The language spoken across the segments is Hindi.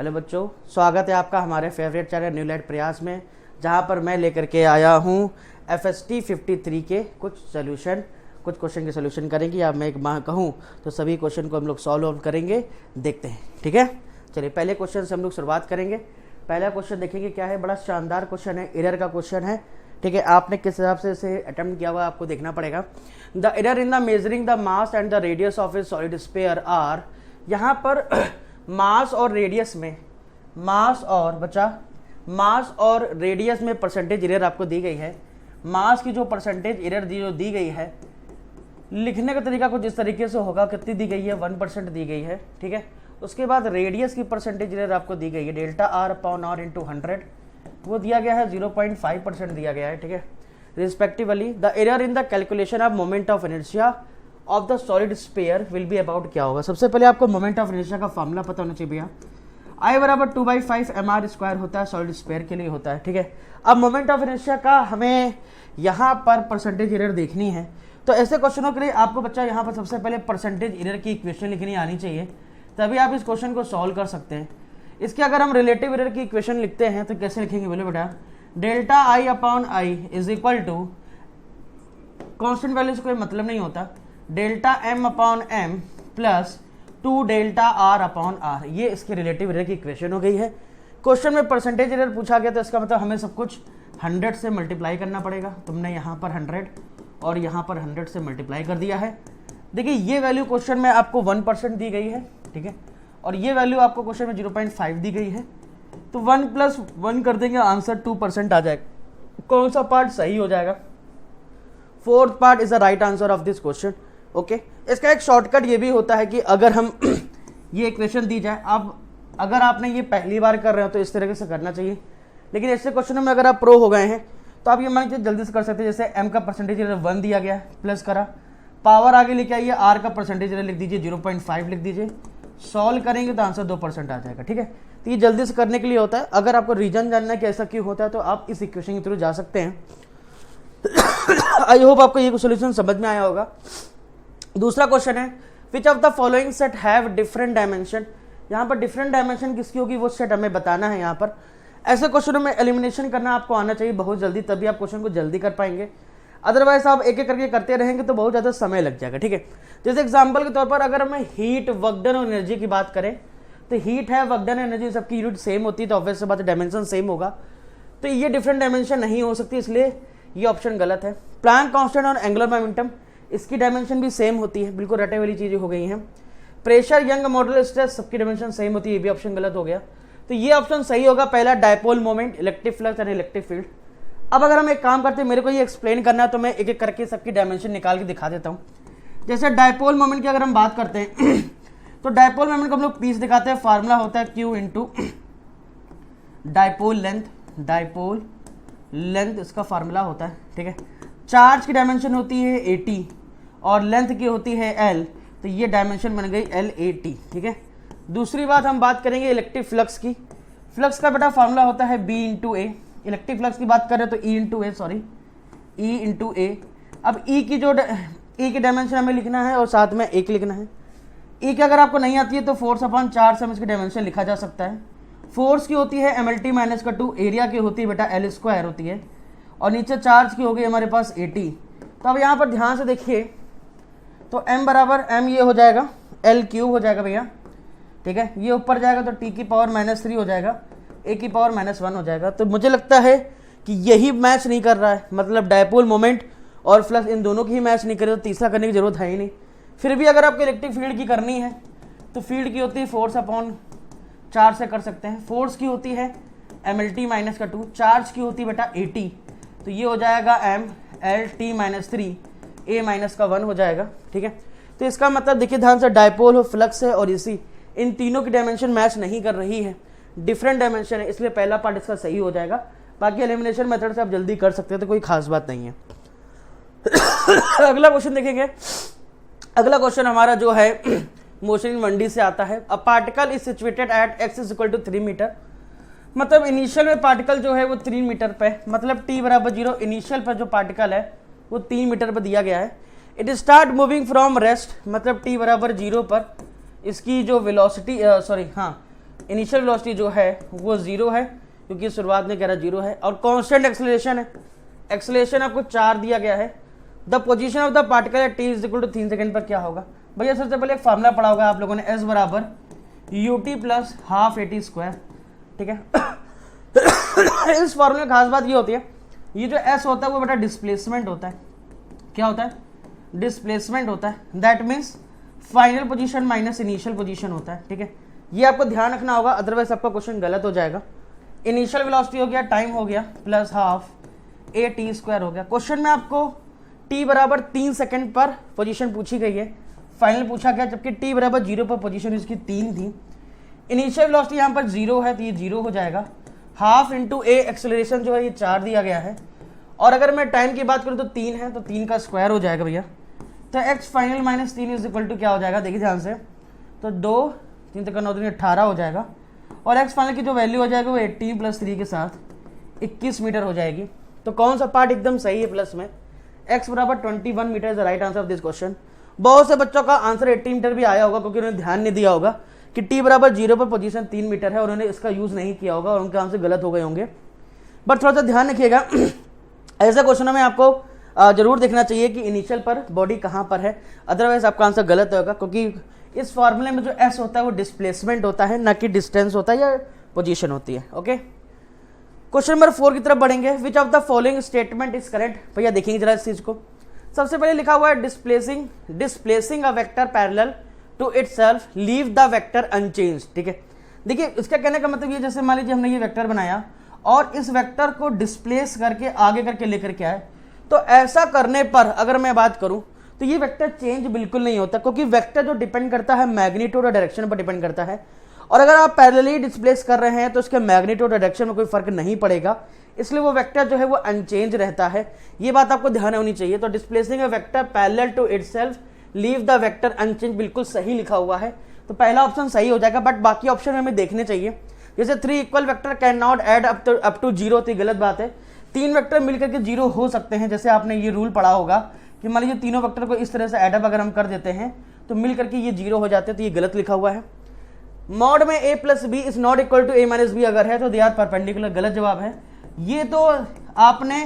हेलो बच्चों, स्वागत है आपका हमारे फेवरेट चैनल न्यू लाइट प्रयास में, जहां पर मैं लेकर के आया हूं FST 53 के कुछ क्वेश्चन के सोल्यूशन करेंगे। अब मैं एक माह कहूं तो सभी क्वेश्चन को हम लोग सॉल्व करेंगे, देखते हैं। ठीक है, चलिए पहले क्वेश्चन से हम लोग शुरुआत करेंगे। पहला क्वेश्चन देखेंगे क्या है, बड़ा शानदार क्वेश्चन है, एरर का क्वेश्चन है। ठीक है, आपने किस हिसाब से इसे अटेम्प्ट किया हुआ आपको देखना पड़ेगा। The error in the measuring the mass and the radius of a solid sphere R, यहाँ पर मास और रेडियस में मास और रेडियस में परसेंटेज एरर आपको दी गई है। मास की जो परसेंटेज एरर दी गई है, लिखने का तरीका कुछ इस तरीके से होगा। कितनी दी गई है, 1% दी गई है। ठीक है, उसके बाद रेडियस की परसेंटेज एरर आपको दी गई है, delta R upon R into 100, वो दिया गया है 0.5% दिया गया है। ठीक है, respectively the error in the calculation of moment of inertia of the solid sphere will be about क्या होगा। सबसे पहले आपको मोमेंट ऑफ इनर्शिया का फॉर्मूला पता होना चाहिए भैया। I बराबर 2/5 mr² होता है, सॉलिड स्फीयर के लिए होता है। ठीक है, अब मोमेंट ऑफ इनर्शिया का हमें यहाँ पर परसेंटेज एरर देखनी है, तो ऐसे क्वेश्चनों के लिए आपको बच्चा यहाँ पर सबसे पहले परसेंटेज एरर की इक्वेशन लिखनी आनी चाहिए, तभी आप इस क्वेश्चन को सॉल्व कर सकते हैं। इसके अगर हम रिलेटिव एरर की इक्वेशन लिखते हैं तो कैसे लिखेंगे बोले बेटा, delta I upon I is equal to, constant value से कोई मतलब नहीं होता, delta M upon M plus 2 delta R upon R. ये इसके रिलेटिव एरर की इक्वेशन हो गई है। क्वेश्चन में परसेंटेज एरर पूछा गया तो इसका मतलब हमें सब कुछ 100 से मल्टीप्लाई करना पड़ेगा। तुमने यहाँ पर 100 और यहाँ पर 100 से मल्टीप्लाई कर दिया है। देखिए ये वैल्यू क्वेश्चन में आपको 1% दी गई है। ठीक है, और ये वैल्यू आपको क्वेश्चन में 0.5 दी गई है, तो 1 + 1 कर देंगे, आंसर 2% आ जाएगा। कौन सा पार्ट सही हो जाएगा, 4th part is the right answer of this question. Okay, इसका एक शॉर्टकट ये भी होता है कि अगर हम ये इक्वेशन दी जाए, अब अगर आपने ये पहली बार कर रहे हो तो इस तरीके से करना चाहिए, लेकिन ऐसे क्वेश्चनों में अगर आप प्रो हो गए हैं तो आप ये मान लीजिए जल्दी से कर सकते हैं। जैसे m का परसेंटेज 1 दिया गया है, प्लस करा, पावर आगे लेके आइए, r का परसेंटेज लिख दीजिए 0.5 लिख दीजिए, सॉल्व करेंगे तो आंसर 2% आ जाएगा। ठीक है, तो ये जल्दी से करने के लिए होता है। अगर आपको रीजन जानना है कि ऐसा क्यों होता है तो आप इस इक्वेशन के थ्रू जा सकते हैं। आई होप आपको ये सोल्यूशन समझ में आया होगा। दूसरा क्वेश्चन है, which of the following set have different dimension. यहाँ पर डिफरेंट डायमेंशन किसकी होगी वो सेट हमें बताना है। यहाँ पर ऐसे क्वेश्चनों में एलिमिनेशन करना आपको आना चाहिए बहुत जल्दी, तभी आप क्वेश्चन को जल्दी कर पाएंगे। अदरवाइज आप एक एक करके करते रहेंगे तो बहुत ज़्यादा समय लग जाएगा। ठीक है, जैसे एग्जाम्पल के तौर पर अगर हमें हीट, वर्क डन और एनर्जी की बात करें तो हीट है, वर्क डन, एनर्जी सबकी यूनिट सेम होती है, तो ऑब्वियस सी बात है डायमेंशन सेम होगा, तो ये डिफरेंट डायमेंशन नहीं हो सकती, इसलिए ये ऑप्शन गलत है। प्लैंक कांस्टेंट और एंगुलर मोमेंटम, इसकी डायमेंशन भी सेम होती है, बिल्कुल रटे वाली चीजें हो गई हैं। प्रेशर, यंग मॉडल स्ट्रेस, सबकी डायमेंशन सेम होती है, ये भी ऑप्शन गलत हो गया। तो ये ऑप्शन सही होगा पहला, dipole moment, electric flux and electric field. अब अगर हम एक काम करते हैं, मेरे को ये एक्सप्लेन करना है तो मैं एक एक करके सबकी डायमेंशन निकाल के दिखा देता हूँ। जैसे डायपोल मोमेंट की अगर हम बात करते हैं तो डायपोल मोमेंट को हम लोग पीस दिखाते हैं, फार्मूला होता है Q into dipole length, dipole length इसका फार्मूला होता है। ठीक है, चार्ज की डायमेंशन होती है 80 और लेंथ की होती है L, तो ये डायमेंशन बन गई LAT। ठीक है, दूसरी बात हम बात करेंगे इलेक्ट्रिक फ्लक्स की। फ्लक्स का बेटा फार्मूला होता है B इंटू ए। इलेक्ट्रिक फ्लक्स की बात करें तो E इंटू ए। अब E की डायमेंशन हमें लिखना है और साथ में एक लिखना है। E की अगर आपको नहीं आती है तो फोर्स अपॉन 4 से हम इसकी डायमेंशन लिखा जा सकता है। फोर्स की होती है MLT माइनस का 2, एरिया की होती है बेटा L² होती है, और नीचे चार्ज की हो गई हमारे पास 80। तो अब यहाँ पर ध्यान से देखिए, तो m बराबर m ये हो जाएगा L³ हो जाएगा भैया। ठीक है, ये ऊपर जाएगा तो t की पावर -3 हो जाएगा, a की पावर -1 हो जाएगा। तो मुझे लगता है कि यही मैच नहीं कर रहा है, मतलब डायपोल मोमेंट और फ्लक्स इन दोनों की ही मैच नहीं करे, तो तीसरा करने की जरूरत है ही नहीं। फिर भी अगर आपको इलेक्ट्रिक फील्ड की करनी है तो फील्ड की होती है फोर्स अपॉन 4 से कर सकते हैं। फोर्स की होती है MLT माइनस का 2, चार्ज की होती है बेटा 80, तो ये हो जाएगा MLT माइनस 3, A माइनस का 1 हो जाएगा। ठीक है, तो इसका मतलब देखिए ध्यान से, डायपोल हो, फ्लक्स है और इसी, इन तीनों की डायमेंशन मैच नहीं कर रही है, डिफरेंट डायमेंशन है, इसलिए पहला पार्ट इसका सही हो जाएगा। बाकी एलिमिनेशन मेथड से आप जल्दी कर सकते हैं, तो कोई खास बात नहीं है। अगला क्वेश्चन देखेंगे। अगला क्वेश्चन हमारा जो है मोशन इन 1D से आता है। A particle is situated at x = 3 metre, मतलब इनिशियल में पार्टिकल जो है वो 3 मीटर पे, मतलब t बराबर 0, इनिशियल पर जो पार्टिकल है वो 3 मीटर पर दिया गया है। It start moving from rest, मतलब t बराबर 0 पर इसकी जो वेलोसिटी इनिशियल वेलोसिटी जो है वो 0 है, क्योंकि शुरुआत में कह रहा 0 है, और कांस्टेंट एक्सेलरेशन है। एक्सेलरेशन आपको 4 दिया गया है। The position of the particle at t is equal to 3 second पर क्या होगा भैया? सबसे पहले एक फार्मूला पढ़ा होगा आप लोगों ने, s बराबर ut plus half at square, ठीक है। इस फार्मूले में खास बात ये होती है, ये जो s होता है वो बेटा डिस्प्लेसमेंट होता है। क्या होता है? डिस्प्लेसमेंट होता है। That means final position minus initial position होता है, ठीक है। ये आपको ध्यान रखना होगा, अदरवाइज आपका क्वेश्चन गलत हो जाएगा। इनिशियल वेलोसिटी हो गया, टाइम हो गया, प्लस हाफ at स्क्वायर हो गया। क्वेश्चन में आपको t बराबर 3 सेकंड पर पोजीशन पूछी गई है, फाइनल पूछा गया, जबकि t बराबर 0 पर पोजीशन इसकी 3 थी। इनिशियल वेलोसिटी यहाँ पर 0 है तो ये 0 हो जाएगा। हाफ इंटू a एक्सेलरेशन जो है ये 4 दिया गया है, और अगर मैं टाइम की बात करूँ तो 3 है, तो 3 का स्क्वायर हो जाएगा भैया। तो x final minus 3 is equal to क्या हो जाएगा? देखिए ध्यान से, तो 2 3 तक 9 18 हो जाएगा, और x फाइनल की जो वैल्यू हो जाएगा वो 18 प्लस 3 के साथ 21 मीटर हो जाएगी। तो कौन सा पार्ट एकदम सही है प्लस में? x बराबर 21 metre is the right answer of this question. बहुत से बच्चों का आंसर 18 मीटर भी आया होगा, क्योंकि उन्होंने ध्यान नहीं दिया होगा कि t बराबर 0 पर पोजीशन 3 मीटर है, उन्होंने इसका यूज नहीं किया होगा और उनके आंसर गलत हो गए होंगे। बट थोड़ा सा ध्यान रखिएगा, ऐसे क्वेश्चनों में आपको जरूर देखना चाहिए कि इनिशियल पर बॉडी कहाँ पर है, अदरवाइज आपका आंसर गलत होगा, क्योंकि इस फॉर्मूले में जो s होता है वो डिस्प्लेसमेंट होता है, ना कि डिस्टेंस होता है या पोजीशन होती है। ओके, क्वेश्चन नंबर 4 की तरफ बढ़ेंगे। Which of the following statement is correct? भैया देखेंगे जरा इस चीज को। सबसे पहले लिखा हुआ है displacing a vector parallel to itself leave the vector unchange, ठीक है। देखिए इसका कहने का मतलब ये, जैसे मान लीजिए हमने ये वेक्टर बनाया और इस वेक्टर को डिस्प्लेस करके आगे करके लेकर के आए, तो ऐसा करने पर अगर मैं बात करूं तो ये वेक्टर चेंज बिल्कुल नहीं होता, क्योंकि वेक्टर जो डिपेंड करता है मैग्नीट्यूड और डायरेक्शन पर डिपेंड करता है, और अगर आप पैरेलली डिस्प्लेस कर रहे हैं तो उसके मैग्नीट्यूड और डायरेक्शन में कोई फर्क नहीं पड़ेगा, इसलिए वो वेक्टर जो है वो अनचेंज रहता है। ये बात आपको ध्यान होनी चाहिए। तो displacing a vector parallel to itself leave the vector unchange बिल्कुल सही लिखा हुआ है, तो पहला ऑप्शन सही हो जाएगा। बट बाकी ऑप्शन हमें देखने चाहिए, जैसे 3 equal vector can not add up to 0, तो गलत बात है। 3 वेक्टर मिलकर के 0 हो सकते हैं, जैसे आपने ये रूल पढ़ा होगा कि मान लीजिए तीनों वेक्टर को इस तरह से ऐड अप अगर हम कर देते हैं तो मिल करके ये 0 हो जाते हैं, तो ये गलत लिखा हुआ है। मॉड में a plus B is not equal to a minus B अगर है तो दे आर परपेंडिकुलर, गलत जवाब है। ये तो आपने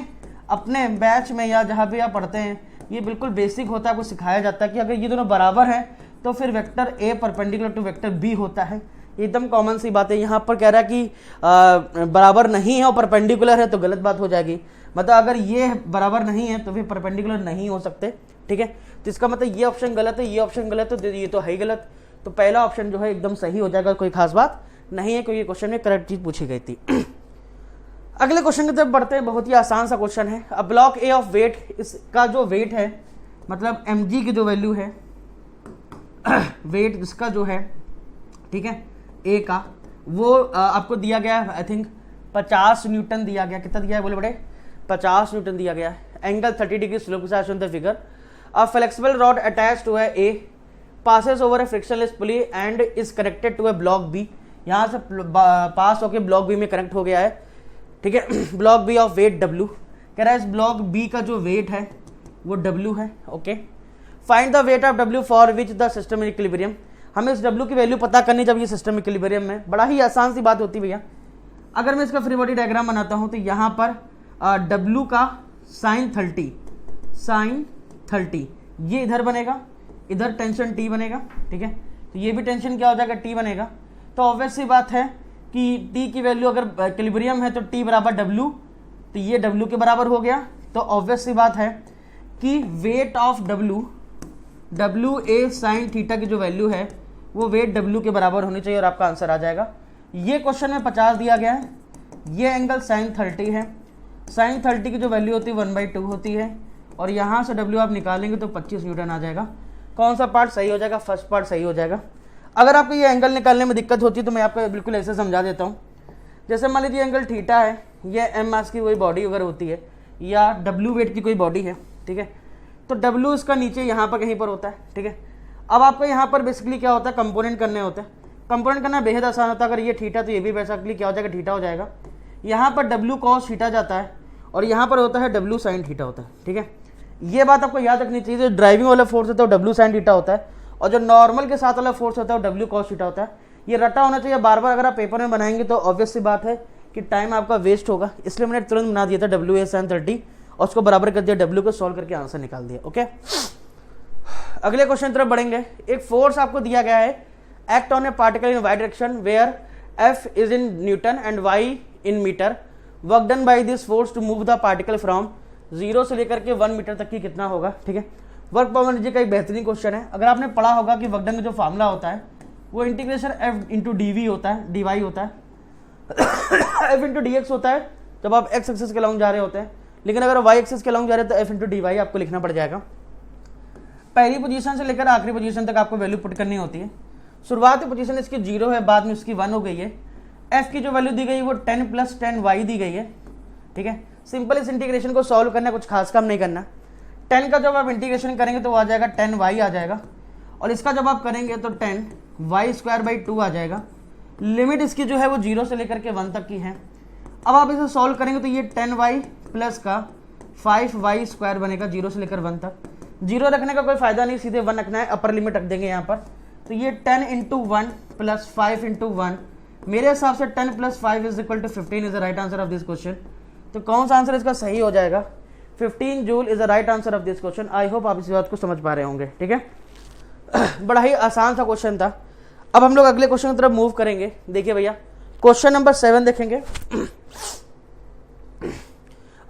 अपने बैच में या जहाँ भी आप पढ़ते हैं ये बिल्कुल बेसिक होता है, आपको सिखाया जाता है कि अगर ये दोनों बराबर हैं तो फिर vector a perpendicular to vector b होता है। एकदम कॉमन सी बात है। यहाँ पर कह रहा है कि बराबर नहीं है और परपेंडिकुलर है, तो गलत बात हो जाएगी। मतलब अगर ये बराबर नहीं है तो फिर परपेंडिकुलर नहीं हो सकते, ठीक है। तो इसका मतलब ये ऑप्शन गलत है, ये ऑप्शन गलत है, तो ये तो है ही गलत। तो पहला ऑप्शन जो है एकदम सही हो जाएगा, कोई खास बात नहीं है, क्योंकि क्वेश्चन में करेक्ट चीज पूछी गई थी। अगले क्वेश्चन की तरफ बढ़ते हैं। बहुत ही आसान सा क्वेश्चन है। A block A of weight, इसका जो वेट है मतलब mg की जो वैल्यू है वेट इसका जो है, ठीक है, ए का, वो आपको दिया गया है, आई थिंक 50 न्यूटन दिया गया। कितना दिया है बोले बड़े? 50 न्यूटन दिया गया है। एंगल 30 डिग्री स्लोप के साथ the figure. A flexible rod attach to a passes over a frictionless pulley and is connected to a block B। यहाँ से पास होके ब्लॉक बी में कनेक्ट हो गया है, ठीक है। Block B of weight W, कह रहा है इस ब्लॉक बी का जो वेट है वो W है। Okay, find the weight of W for which the system in equilibrium. हमें इस W की वैल्यू पता करनी जब ये सिस्टम इक्विलिब्रियम में। बड़ा ही आसान सी बात होती भैया। अगर मैं इसका फ्री बॉडी डायग्राम बनाता हूँ तो यहाँ पर W का साइन 30 ये इधर बनेगा, इधर टेंशन T बनेगा, ठीक है। तो ये भी टेंशन क्या हो जाएगा? T बनेगा। तो ऑब्वियस सी बात है कि T की वैल्यू अगर इक्विलिब्रियम है तो T बराबर W, तो ये W के बराबर हो गया। तो ऑब्वियस सी बात है कि weight of W A sine theta की जो वैल्यू है वो वेट W के बराबर होनी चाहिए और आपका आंसर आ जाएगा। ये क्वेश्चन में 50 दिया गया है, ये एंगल साइन 30 है। साइन 30 की जो वैल्यू होती है 1/2 होती है, और यहाँ से W आप निकालेंगे तो 25 न्यूटन आ जाएगा। कौन सा पार्ट सही हो जाएगा? फर्स्ट पार्ट सही हो जाएगा। अगर आपको ये एंगल निकालने में दिक्कत होती है तो मैं आपको बिल्कुल ऐसे समझा देता हूँ। जैसे मान लीजिए एंगल थीटा है, ये m मास की कोई बॉडी अगर होती है या W वेट की कोई बॉडी है, ठीक है, तो W इसका नीचे यहाँ पर कहीं पर होता है, ठीक है। अब आपको यहाँ पर बेसिकली क्या होता है? कंपोनेंट करने होते हैं। कंपोनेंट करना बेहद आसान होता है। अगर ये थीटा तो ये भी बेसिकली क्या हो जाएगा? थीटा हो जाएगा। यहाँ पर W cos थीटा जाता है और यहाँ पर होता है W sin थीटा होता है, ठीक है। ये बात आपको याद रखनी चाहिए। जो ड्राइविंग वाला फोर्स होता है वो W sin थीटा होता है, और जो नॉर्मल के साथ वाला फोर्स होता है वो W cos थीटा होता है। ये रटा होना चाहिए बार बार, अगर आप पेपर में बनाएंगे तो ऑब्वियस सी बात है कि टाइम आपका वेस्ट होगा, इसलिए मैंने तुरंत बना दिया था WSN30 और उसको बराबर कर दिया W को, सॉल्व करके आंसर निकाल दिया। ओके, अगले क्वेश्चन तरफ बढ़ेंगे। एक फोर्स आपको दिया गया है, act on a particle in Y direction where F is in newton and Y in metre, work done by this force to move the particle from 0 से लेकर के 1 मीटर तक की कितना होगा। ठीक है, वर्क पर एनर्जी का एक बेहतरीन क्वेश्चन है। अगर आपने पढ़ा होगा कि वर्क डन का जो फॉर्मूला होता है वो इंटीग्रेशन F इंटू DV होता है, DY होता है, F इंटू DX होता है जब आप X एक्सिस के लॉन्ग जा रहे होते हैं, लेकिन अगर Y एक्सिस के लॉन्ग जा रहे हैं तो F इंटू DY आपको लिखना पड़ जाएगा। पहली पोजीशन से लेकर आखिरी पोजीशन तक आपको वैल्यू पुट करनी होती है। शुरुआती पोजीशन इसकी 0 है, बाद में इसकी 1 हो गई है। F की जो वैल्यू दी गई है वो 10 + 10Y दी गई है। ठीक है, सिंपल इस इंटीग्रेशन को सॉल्व करना, कुछ खास काम नहीं करना। 10 का जब आप इंटीग्रेशन करेंगे तो वो आ जाएगा 10Y आ जाएगा, और इसका जब आप करेंगे तो 10y² 2 आ जाएगा। लिमिट इसकी जो है वो 0 से लेकर के 1 तक की है। अब आप इसे सॉल्व करेंगे तो ये 10y प्लस का 5y² बनेगा 0 से लेकर 1 तक। 0 रखने का कोई फायदा नहीं, सीधे 1 रखना है, अपर लिमिट रख देंगे यहाँ पर। तो ये 10 × 1 + 5 × 1, मेरे हिसाब से 10 + 5 = 15 is the right answer of this question. तो कौन सा आंसर इसका सही हो जाएगा? 15 joule is the right answer of this question. I hope आप इस बात को समझ पा रहे होंगे। ठीक है, बड़ा ही आसान सा क्वेश्चन था। अब हम लोग अगले क्वेश्चन की तरफ मूव करेंगे। देखिए भैया, क्वेश्चन नंबर 7 देखेंगे।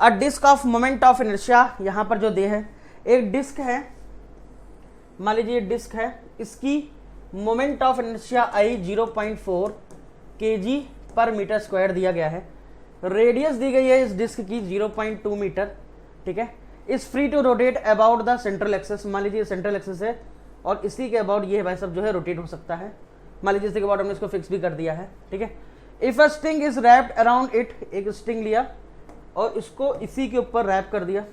A disc of moment of inertia, यहाँ पर जो दे है एक डिस्क है, मान लीजिए डिस्क है, इसकी moment of inertia I 0.4 kg/m² दिया गया है। रेडियस दी गई है इस डिस्क की 0.2 मीटर। ठीक है, is free to rotate about the central axis, मान लीजिए सेंट्रल एक्सिस है और इसी के अबाउट ये भाई सब जो है रोटेट हो सकता है। मान लीजिए इसके अबाउट हमने इसको फिक्स भी कर दिया है। ठीक है, if a string is wrapped around it, एक स्ट्रिंग लिया और इसको इसी के ऊपर रैप कर दिया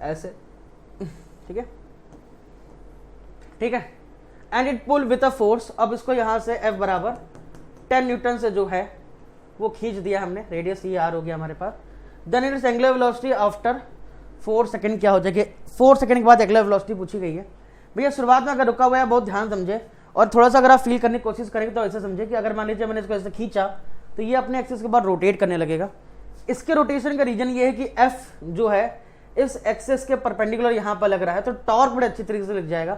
ऐसे। ठीक है, ठीक है, and it pull with a force. अब इसको यहां से F बराबर 10 न्यूटन से जो है वो खींच दिया हमने, रेडियस ये R हो गया हमारे पास। Then its angular velocity after 4 second क्या हो जाएगी? 4 सेकंड के बाद एंगुलर वेलोसिटी पूछी गई है। भैया शुरुआत में अगर रुका हुआ है बहुत ध्यान समझे, और थोड़ा सा अगर आप फील करने की कोशिश करेंगे तो ऐसे समझे कि अगर मान लीजिए मैंने इसको ऐसे खींचा तो ये अपने एक्सिस के बाद रोटेट करने लगेगा। इसके रोटेशन का रीजन ये है कि F जो है इस एक्सिस के परपेंडिकुलर यहाँ पर लग रहा है, तो टॉर्क बड़े अच्छी तरीके से लग जाएगा।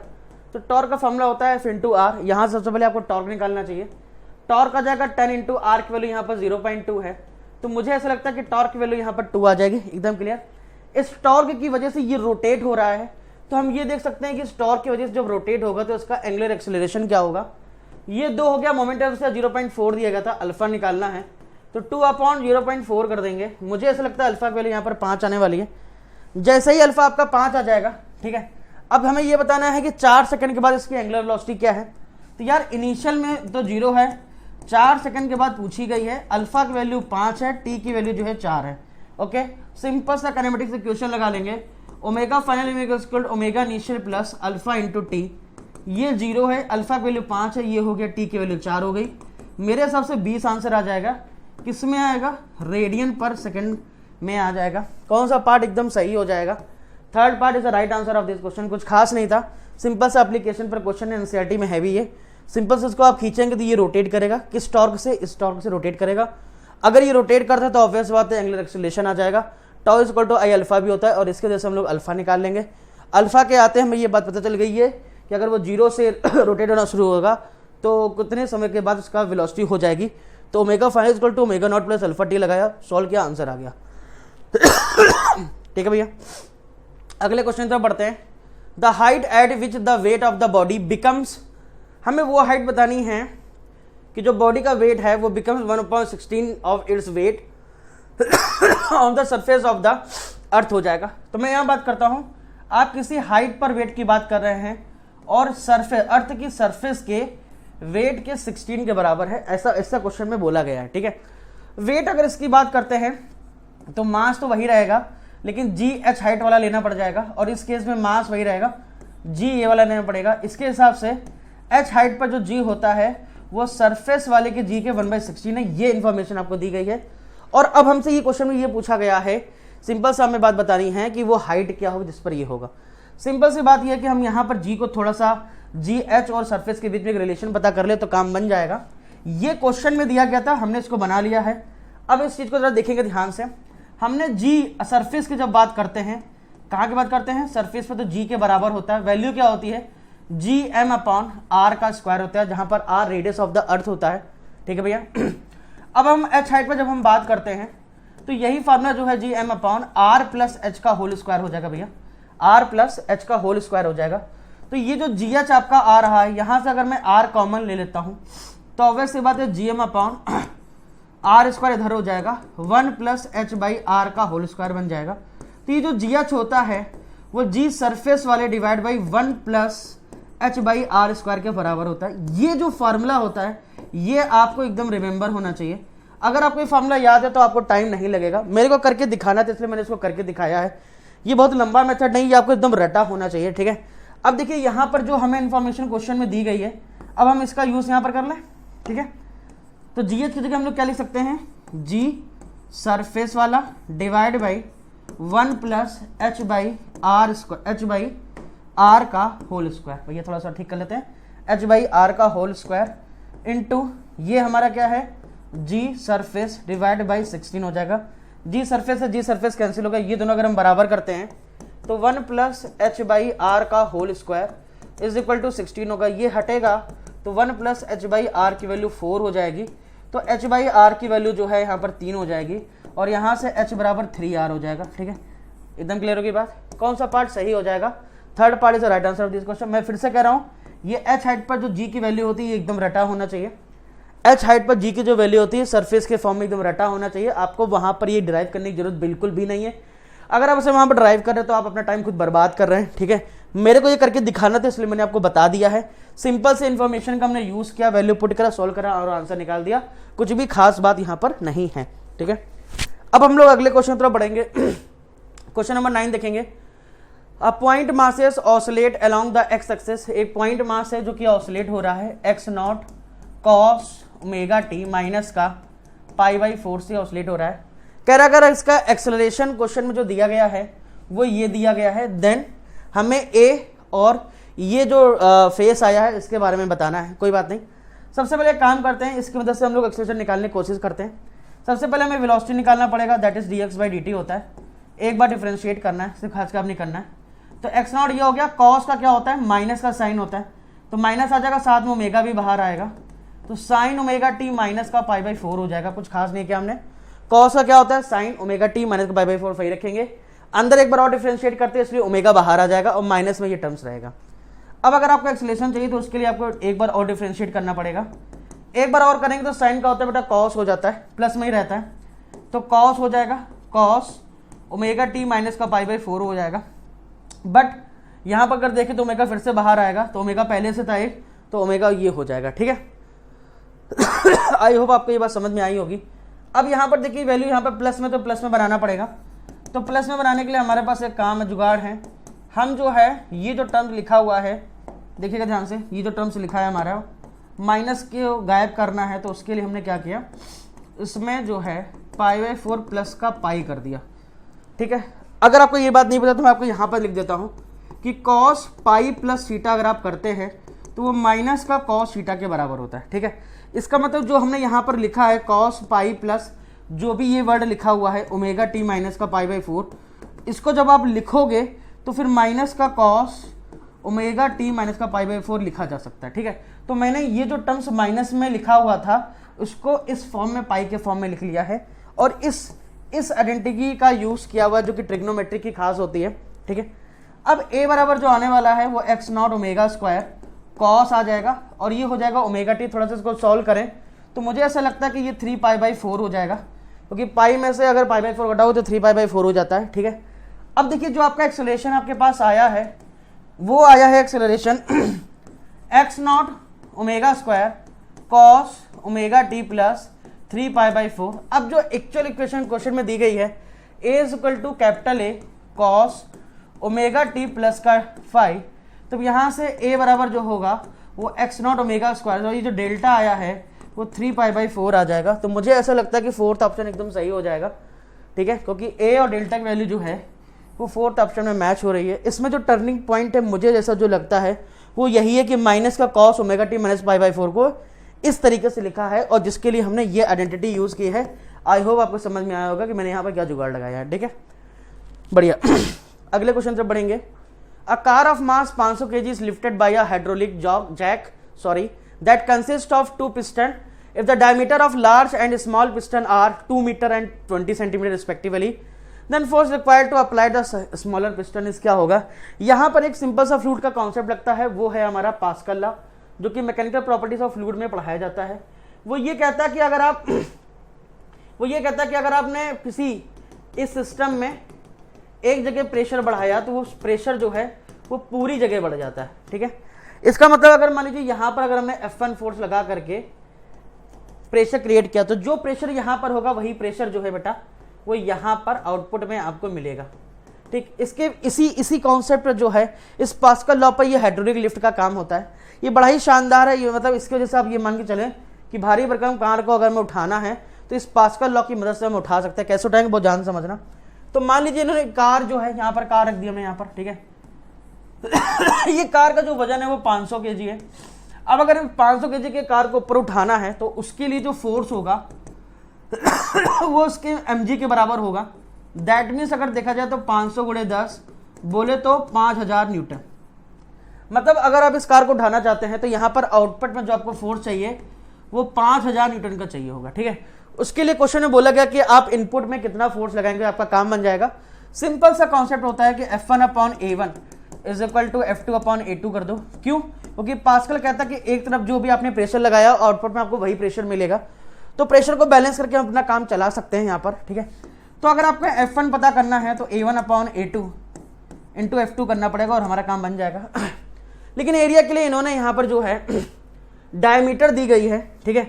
तो टॉर्क का फॉर्मूला होता है F × R। यहाँ से सबसे पहले आपको टॉर्क निकालना चाहिए। टॉर्क आ जाएगा 10 × R की वैल्यू यहाँ पर 0.2 है, तो मुझे ऐसा लगता है कि टॉर्क की वैल्यू यहाँ पर 2 आ जाएगी। एकदम क्लियर। इस टॉर्क की वजह से ये रोटेट हो रहा है, तो हम ये देख सकते हैं कि इस टॉर्क की वजह से जब रोटेट होगा तो इसका एंगुलर एक्सेलरेशन क्या होगा? ये 2 हो गया। मोमेंट ऑफ इनर्शिया 0.4 दिया गया था, अल्फा निकालना है तो 2/0.4 कर देंगे। मुझे ऐसा लगता है अल्फा की वैल्यू यहाँ पर 5 आने वाली है। जैसे ही अल्फा आपका 5 आ जाएगा, ठीक है, अब हमें ये बताना है कि 4 सेकंड के बाद इसकी एंगुलर वेलोसिटी क्या है। तो यार इनिशियल में तो 0 है, 4 सेकंड के बाद पूछी गई है, अल्फा की वैल्यू 5 है, टी की वैल्यू जो है 4 है। ओके, सिंपल सा काइनेमेटिक्स इक्वेशन लगा लेंगे। Omega final equal omega initial plus alpha into T. ये 0 है, अल्फा की वैल्यू 5 है, ये हो गया, टी की वैल्यू 4 हो गई। मेरे हिसाब से 20 आंसर आ जाएगा। किस में आएगा? रेडियन पर सेकंड में आ जाएगा। कौन सा पार्ट एकदम सही हो जाएगा? Third part is the right answer of this question. कुछ खास नहीं था, सिंपल सा एप्लीकेशन पर क्वेश्चन है, एनसीईआरटी में है भी ये। सिंपल से इसको आप खींचेंगे तो ये रोटेट करेगा, किस टॉर्क से? इस टॉर्क से रोटेट करेगा। अगर ये रोटेट करता है तो ऑब्वियस बात है एंगुलर एक्सेलरेशन आ जाएगा। Tau is equal to I alpha भी होता है, और इसके वजह से हम लोग अल्फा निकाल लेंगे। अल्फा के आते हमें ये बात पता चल गई है कि अगर वो 0 से रोटेट होना शुरू होगा तो कितने समय के बाद उसका वेलोसिटी हो जाएगी। तो omega final equal to omega naught plus alpha T लगाया, सॉल्व किया, आंसर आ गया। ठीक है भैया, अगले क्वेश्चन तरफ बढ़ते हैं। The height at which the weight of the body becomes, हमें वो हाइट बतानी है कि जो बॉडी का वेट है वो becomes 1/16 of its weight on the surface of the अर्थ हो जाएगा। तो मैं यहाँ बात करता हूँ, आप किसी हाइट पर वेट की बात कर रहे हैं और सरफेस, अर्थ की सरफेस के वेट के 16 के बराबर है, ऐसा क्वेश्चन में बोला गया है। ठीक है, वेट अगर इसकी बात करते हैं तो मास तो वही रहेगा, लेकिन जी एच हाइट वाला लेना पड़ जाएगा, और इस केस में मास वही रहेगा, जी ये वाला लेना पड़ेगा। इसके हिसाब से एच हाइट पर जो जी होता है वो सरफेस वाले के जी के 1/16 है। ये इन्फॉर्मेशन आपको दी गई है। और अब हमसे ये क्वेश्चन में ये पूछा गया है, सिंपल सा हमें बात बतानी है कि वो हाइट क्या होगी जिस पर ये होगा। सिंपल सी बात यह है कि हम यहाँ पर जी को थोड़ा सा जी एच और सरफेस के बीच में एक रिलेशन पता कर ले तो काम बन जाएगा। ये क्वेश्चन में दिया गया था, हमने इसको बना लिया है। अब इस चीज़ को जरा देखेंगे ध्यान से। हमने जी सरफेस की जब बात करते हैं, कहाँ की बात करते हैं, सरफेस पे, तो जी के बराबर होता है। वैल्यू क्या होती है, जी एम अपॉन आर का स्क्वायर होता है, जहाँ पर R radius of the earth होता है। ठीक है भैया। अब हम एच हाइट पर जब हम बात करते हैं तो यही फार्मूला जो है G M upon R plus H का होल स्क्वायर हो जाएगा भैया, आर प्लस एच का होल स्क्वायर हो जाएगा। तो ये जो जी एच आपका आ रहा है, यहाँ से अगर मैं आर कॉमन ले लेता हूँ तो ऑब्वियस सी बात है G M upon R square इधर हो जाएगा, 1 प्लस एच बाई आर का होल स्क्वायर बन जाएगा। तो ये जो जी एच होता है वो जी सरफेस वाले divide by 1 plus H by R square के बराबर होता है। ये जो फार्मूला होता है ये आपको एकदम रिमेंबर होना चाहिए। अगर आपको ये फार्मूला याद है तो आपको टाइम नहीं लगेगा। मेरे को करके दिखाना था इसलिए मैंने इसको करके दिखाया है। ये बहुत लंबा मेथड नहीं, ये आपको एकदम रटा होना चाहिए। ठीक है। अब देखिए यहाँ पर जो हमें इन्फॉर्मेशन क्वेश्चन में दी गई है, अब हम इसका यूज यहाँ पर कर लें। ठीक है। तो जी एच की जगह हम लोग क्या लिख सकते हैं, जी सरफेस वाला divide by 1 plus H by R square, H by R का होल स्क्वायर। भैया थोड़ा सा ठीक कर लेते हैं, एच बाई आर का होल स्क्वायर इंटू ये हमारा क्या है, जी सरफेस डिवाइड बाई 16 हो जाएगा। जी सरफेस से जी सरफेस कैंसिल होगा, ये दोनों अगर हम बराबर करते हैं तो 1 प्लस एच बाई आर का whole square is equal to 16 होगा। ये हटेगा तो 1 प्लस एच बाई आर की वैल्यू 4 हो जाएगी। तो एच बाई आर की वैल्यू जो है यहाँ पर 3 हो जाएगी और यहाँ से एच बराबर 3r हो जाएगा। ठीक है, एकदम क्लियर होगी बात। कौन सा पार्ट सही हो जाएगा, third part is the right answer of this question. मैं फिर से कह रहा हूँ, ये एच हाइट पर जो जी की वैल्यू होती है ये एकदम रटा होना चाहिए। एच हाइट पर जी की जो वैल्यू होती है सरफेस के फॉर्म में एकदम रटा होना चाहिए। आपको वहां पर ये ड्राइव करने की जरूरत बिल्कुल भी नहीं है। अगर आप उसे वहां पर ड्राइव कर रहे हैं तो आप अपना टाइम खुद बर्बाद कर रहे हैं। ठीक है, मेरे को ये करके दिखाना था इसलिए मैंने आपको बता दिया है। सिंपल से इन्फॉर्मेशन का हमने यूज किया, वैल्यू पुट करा, सोल्व करा और आंसर निकाल दिया। कुछ भी खास बात यहाँ पर नहीं है। ठीक है, अब हम लोग अगले क्वेश्चन की तरफ बढ़ेंगे। क्वेश्चन नंबर 9 देखेंगे। A point masses oscillate along the x axis. एक पॉइंट मास है जो कि ऑसिलेट हो रहा है x not cos omega T minus का पाई बाई 4 से ऑसिलेट हो रहा है। कह रहा अगर इसका एक्सेलरेशन क्वेश्चन में जो दिया गया है वो ये दिया गया है, देन हमें ए और ये जो फेस आया है इसके बारे में बताना है। कोई बात नहीं, सबसे पहले काम करते हैं, इसकी मदद से हम लोग एक्सेलरेशन निकालने की कोशिश करते हैं। सबसे पहले हमें वेलोसिटी निकालना पड़ेगा, that is D x by D T होता है। एक बार डिफ्रेंशिएट करना है, सिर्फ खास काम नहीं करना है। तो एक्स नॉट ये हो गया, कॉस का क्या होता है, माइनस का साइन होता है, तो माइनस आ जाएगा, साथ में ओमेगा भी बाहर आएगा, तो साइन ओमेगा टी माइनस का पाई बाई 4 हो जाएगा। कुछ खास नहीं किया हमने। कॉस का क्या होता है, साइन ओमेगा टी माइनस का पाई बाई 4 वही रखेंगे। अंदर एक बार और डिफ्रेंशिएट करते हैं इसलिए ओमेगा बाहर आ जाएगा और माइनस में ये टर्म्स रहेगा। अब अगर आपको एक्सेलरेशन चाहिए तो उसके लिए आपको एक बार और डिफ्रेंशिएट करना पड़ेगा। एक बार और करेंगे तो साइन का होता है बेटा कॉस हो जाता है, प्लस में ही रहता है, तो कॉस हो जाएगा, कॉस ओमेगा टी माइनस का पाई बाई 4 हो जाएगा। बट यहाँ पर अगर देखें तो ओमेगा फिर से बाहर आएगा, तो ओमेगा पहले से था एक, तो ओमेगा ये हो जाएगा। ठीक है, आई होप आपको ये बात समझ में आई होगी। अब यहाँ पर देखिए वैल्यू यहाँ पर प्लस में, तो प्लस में बनाना पड़ेगा। तो प्लस में बनाने के लिए हमारे पास एक काम है, जुगाड़ है। हम जो है ये जो टर्म लिखा हुआ है, देखिएगा ध्यान से, ये जो टर्म्स लिखा है हमारा माइनस के गायब करना है, तो उसके लिए हमने क्या किया, इसमें जो है पाई बाई 4 प्लस का पाई कर दिया। ठीक है, अगर आपको ये बात नहीं पता तो मैं आपको यहाँ पर लिख देता हूँ कि कॉस पाई प्लस थीटा अगर आप करते हैं तो वो माइनस का कॉस थीटा के बराबर होता है। ठीक है, इसका मतलब जो हमने यहाँ पर लिखा है कॉस पाई प्लस जो भी ये वर्ड लिखा हुआ है ओमेगा टी माइनस का पाई बाई 4, इसको जब आप लिखोगे तो फिर माइनस का कॉस ओमेगा टी माइनस का पाई बाई 4 लिखा जा सकता है। ठीक है, तो मैंने ये जो टर्म्स माइनस में लिखा हुआ था उसको इस फॉर्म में, पाई के फॉर्म में लिख लिया है और इस आइडेंटिटी का यूज किया हुआ जो कि ट्रिग्नोमेट्री की खास होती है। ठीक है, अब a बराबर जो आने वाला है वो x naught omega square cos आ जाएगा और ये हो जाएगा ओमेगा टी। थोड़ा सा इसको सॉल्व करें तो मुझे ऐसा लगता है कि ये 3 पाई बाई 4 हो जाएगा, क्योंकि पाई में से अगर पाई बाई 4 घटाओ तो 3 पाई बाई 4 हो जाता है। ठीक है, अब देखिए जो आपका एक्सेलरेशन आपके पास आया है वो आया है acceleration x naught omega square cos omega T plus 3 pi by 4। अब जो एक्चुअल इक्वेशन क्वेश्चन में दी गई है a is equal to capital A cos omega T plus का 5, तो यहाँ से a बराबर जो होगा वो x नॉट ओमेगा स्क्वायर, और ये जो डेल्टा आया है वो 3 पाई बाई 4 आ जाएगा। तो मुझे ऐसा लगता है कि फोर्थ ऑप्शन एकदम सही हो जाएगा। ठीक है, क्योंकि a और डेल्टा की वैल्यू जो है वो फोर्थ ऑप्शन में मैच हो रही है। इसमें जो टर्निंग पॉइंट है मुझे जैसा जो लगता है वो यही है कि माइनस का cos omega T minus pi by 4 को इस तरीके से लिखा है और जिसके लिए हमने ये आइडेंटिटी यूज़ की है। आई होप आपको समझ में आया होगा कि मैंने यहाँ पर क्या जुगाड़ लगाया है। ठीक है, बढ़िया। अगले क्वेश्चन से बढ़ेंगे। A car of mass 500 kg is lifted by a hydraulic jack that consist of 2 piston if the diameter of large and small piston are 2 meter and 20 centimeter respectively then force required to apply the smaller piston is क्या होगा। यहाँ पर एक सिंपल सा फ्लूइड का कॉन्सेप्ट लगता है, वो है हमारा पास्कल लॉ, जो कि मैकेनिकल प्रॉपर्टीज ऑफ फ्लूइड में पढ़ाया जाता है। वो ये कहता है कि अगर आपने किसी इस सिस्टम में एक जगह प्रेशर बढ़ाया तो वो प्रेशर जो है वो पूरी जगह बढ़ जाता है। ठीक है, इसका मतलब अगर मान लीजिए यहाँ पर अगर हमने F1 फोर्स लगा करके प्रेशर क्रिएट किया तो जो प्रेशर यहाँ पर होगा वही प्रेशर जो है बेटा वो यहाँ पर आउटपुट में आपको मिलेगा। ठीक, इसके इसी कॉन्सेप्ट पर जो है इस पास्कल लॉ पर ये हाइड्रोलिक लिफ्ट का काम होता है। ये बड़ा ही शानदार है। ये मतलब इसकी वजह से आप ये मान के चलें कि भारी भरकम कार को अगर मैं उठाना है तो इस पास्कल लॉ की मदद से हम उठा सकते हैं। कैसे उठाएंगे बहुत ध्यान समझना। तो मान लीजिए इन्होंने कार जो है यहाँ पर कार रख दी हमने यहाँ पर, ठीक है। ये कार का जो वजन है वो 500 kg है। अब अगर 500 kg के कार को ऊपर उठाना है तो उसके लिए जो फोर्स होगा वो उसके mg के बराबर होगा। दैट मीन्स अगर देखा जाए तो 500 गुणे 10 बोले तो 5000 न्यूटन। मतलब अगर आप इस कार को उठाना चाहते हैं तो यहाँ पर आउटपुट में जो आपको फोर्स चाहिए वो 5000 न्यूटन का चाहिए होगा। ठीक है, उसके लिए क्वेश्चन में बोला गया कि आप इनपुट में कितना फोर्स लगाएंगे आपका काम बन जाएगा। सिंपल सा कॉन्सेप्ट होता है कि F1/A1 is equal to F2/A2 कर दो। क्यों? क्योंकि पास्कल कहता है कि एक तरफ जो भी आपने प्रेशर लगाया आउटपुट में आपको वही प्रेशर मिलेगा, तो प्रेशर को बैलेंस करके हम अपना काम चला सकते हैं यहाँ पर। ठीक है, तो अगर आपको F1 पता करना है तो A1/A2 इंटू F2 करना पड़ेगा और हमारा काम बन जाएगा। लेकिन एरिया के लिए इन्होंने यहाँ पर जो है डायमीटर दी गई है। ठीक है,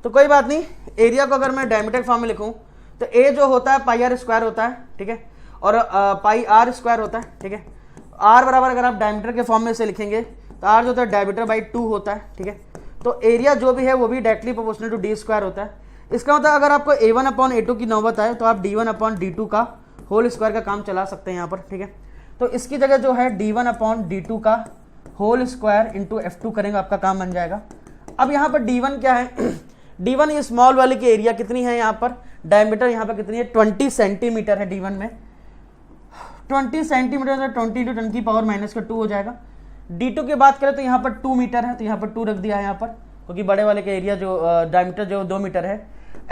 तो कोई बात नहीं, एरिया को अगर मैं डायमीटर फॉर्म में लिखूँ तो ए जो होता है पाई आर स्क्वायर होता है। ठीक है, और पाई आर स्क्वायर होता है। ठीक है, आर बराबर अगर आप डायमीटर के फॉर्म में से लिखेंगे तो आर जो होता है डायमीटर बाई 2 होता है। ठीक है, तो एरिया जो भी है वो भी directly proportional to D square होता है। इसका मतलब अगर आपको A1/A2 की नौबत आए तो आप D1/D2 का होल स्क्वायर का काम चला सकते हैं यहाँ पर। ठीक है, तो इसकी जगह जो है D1/D2 का होल स्क्वायर इंटू F2 करेंगे, आपका काम बन जाएगा। अब यहाँ पर D1 क्या है? D1 ये स्मॉल वाले की एरिया कितनी है, यहाँ पर डायमीटर यहाँ पर कितनी है 20 सेंटीमीटर है। D1 में 20 सेंटीमीटर 20 इंटू 10 की पावर माइनस का 2 हो जाएगा। D2 की बात करें तो यहाँ पर 2 मीटर है, तो यहाँ पर 2 रख दिया है यहाँ पर, क्योंकि बड़े वाले का एरिया जो डायमीटर जो 2 मीटर है।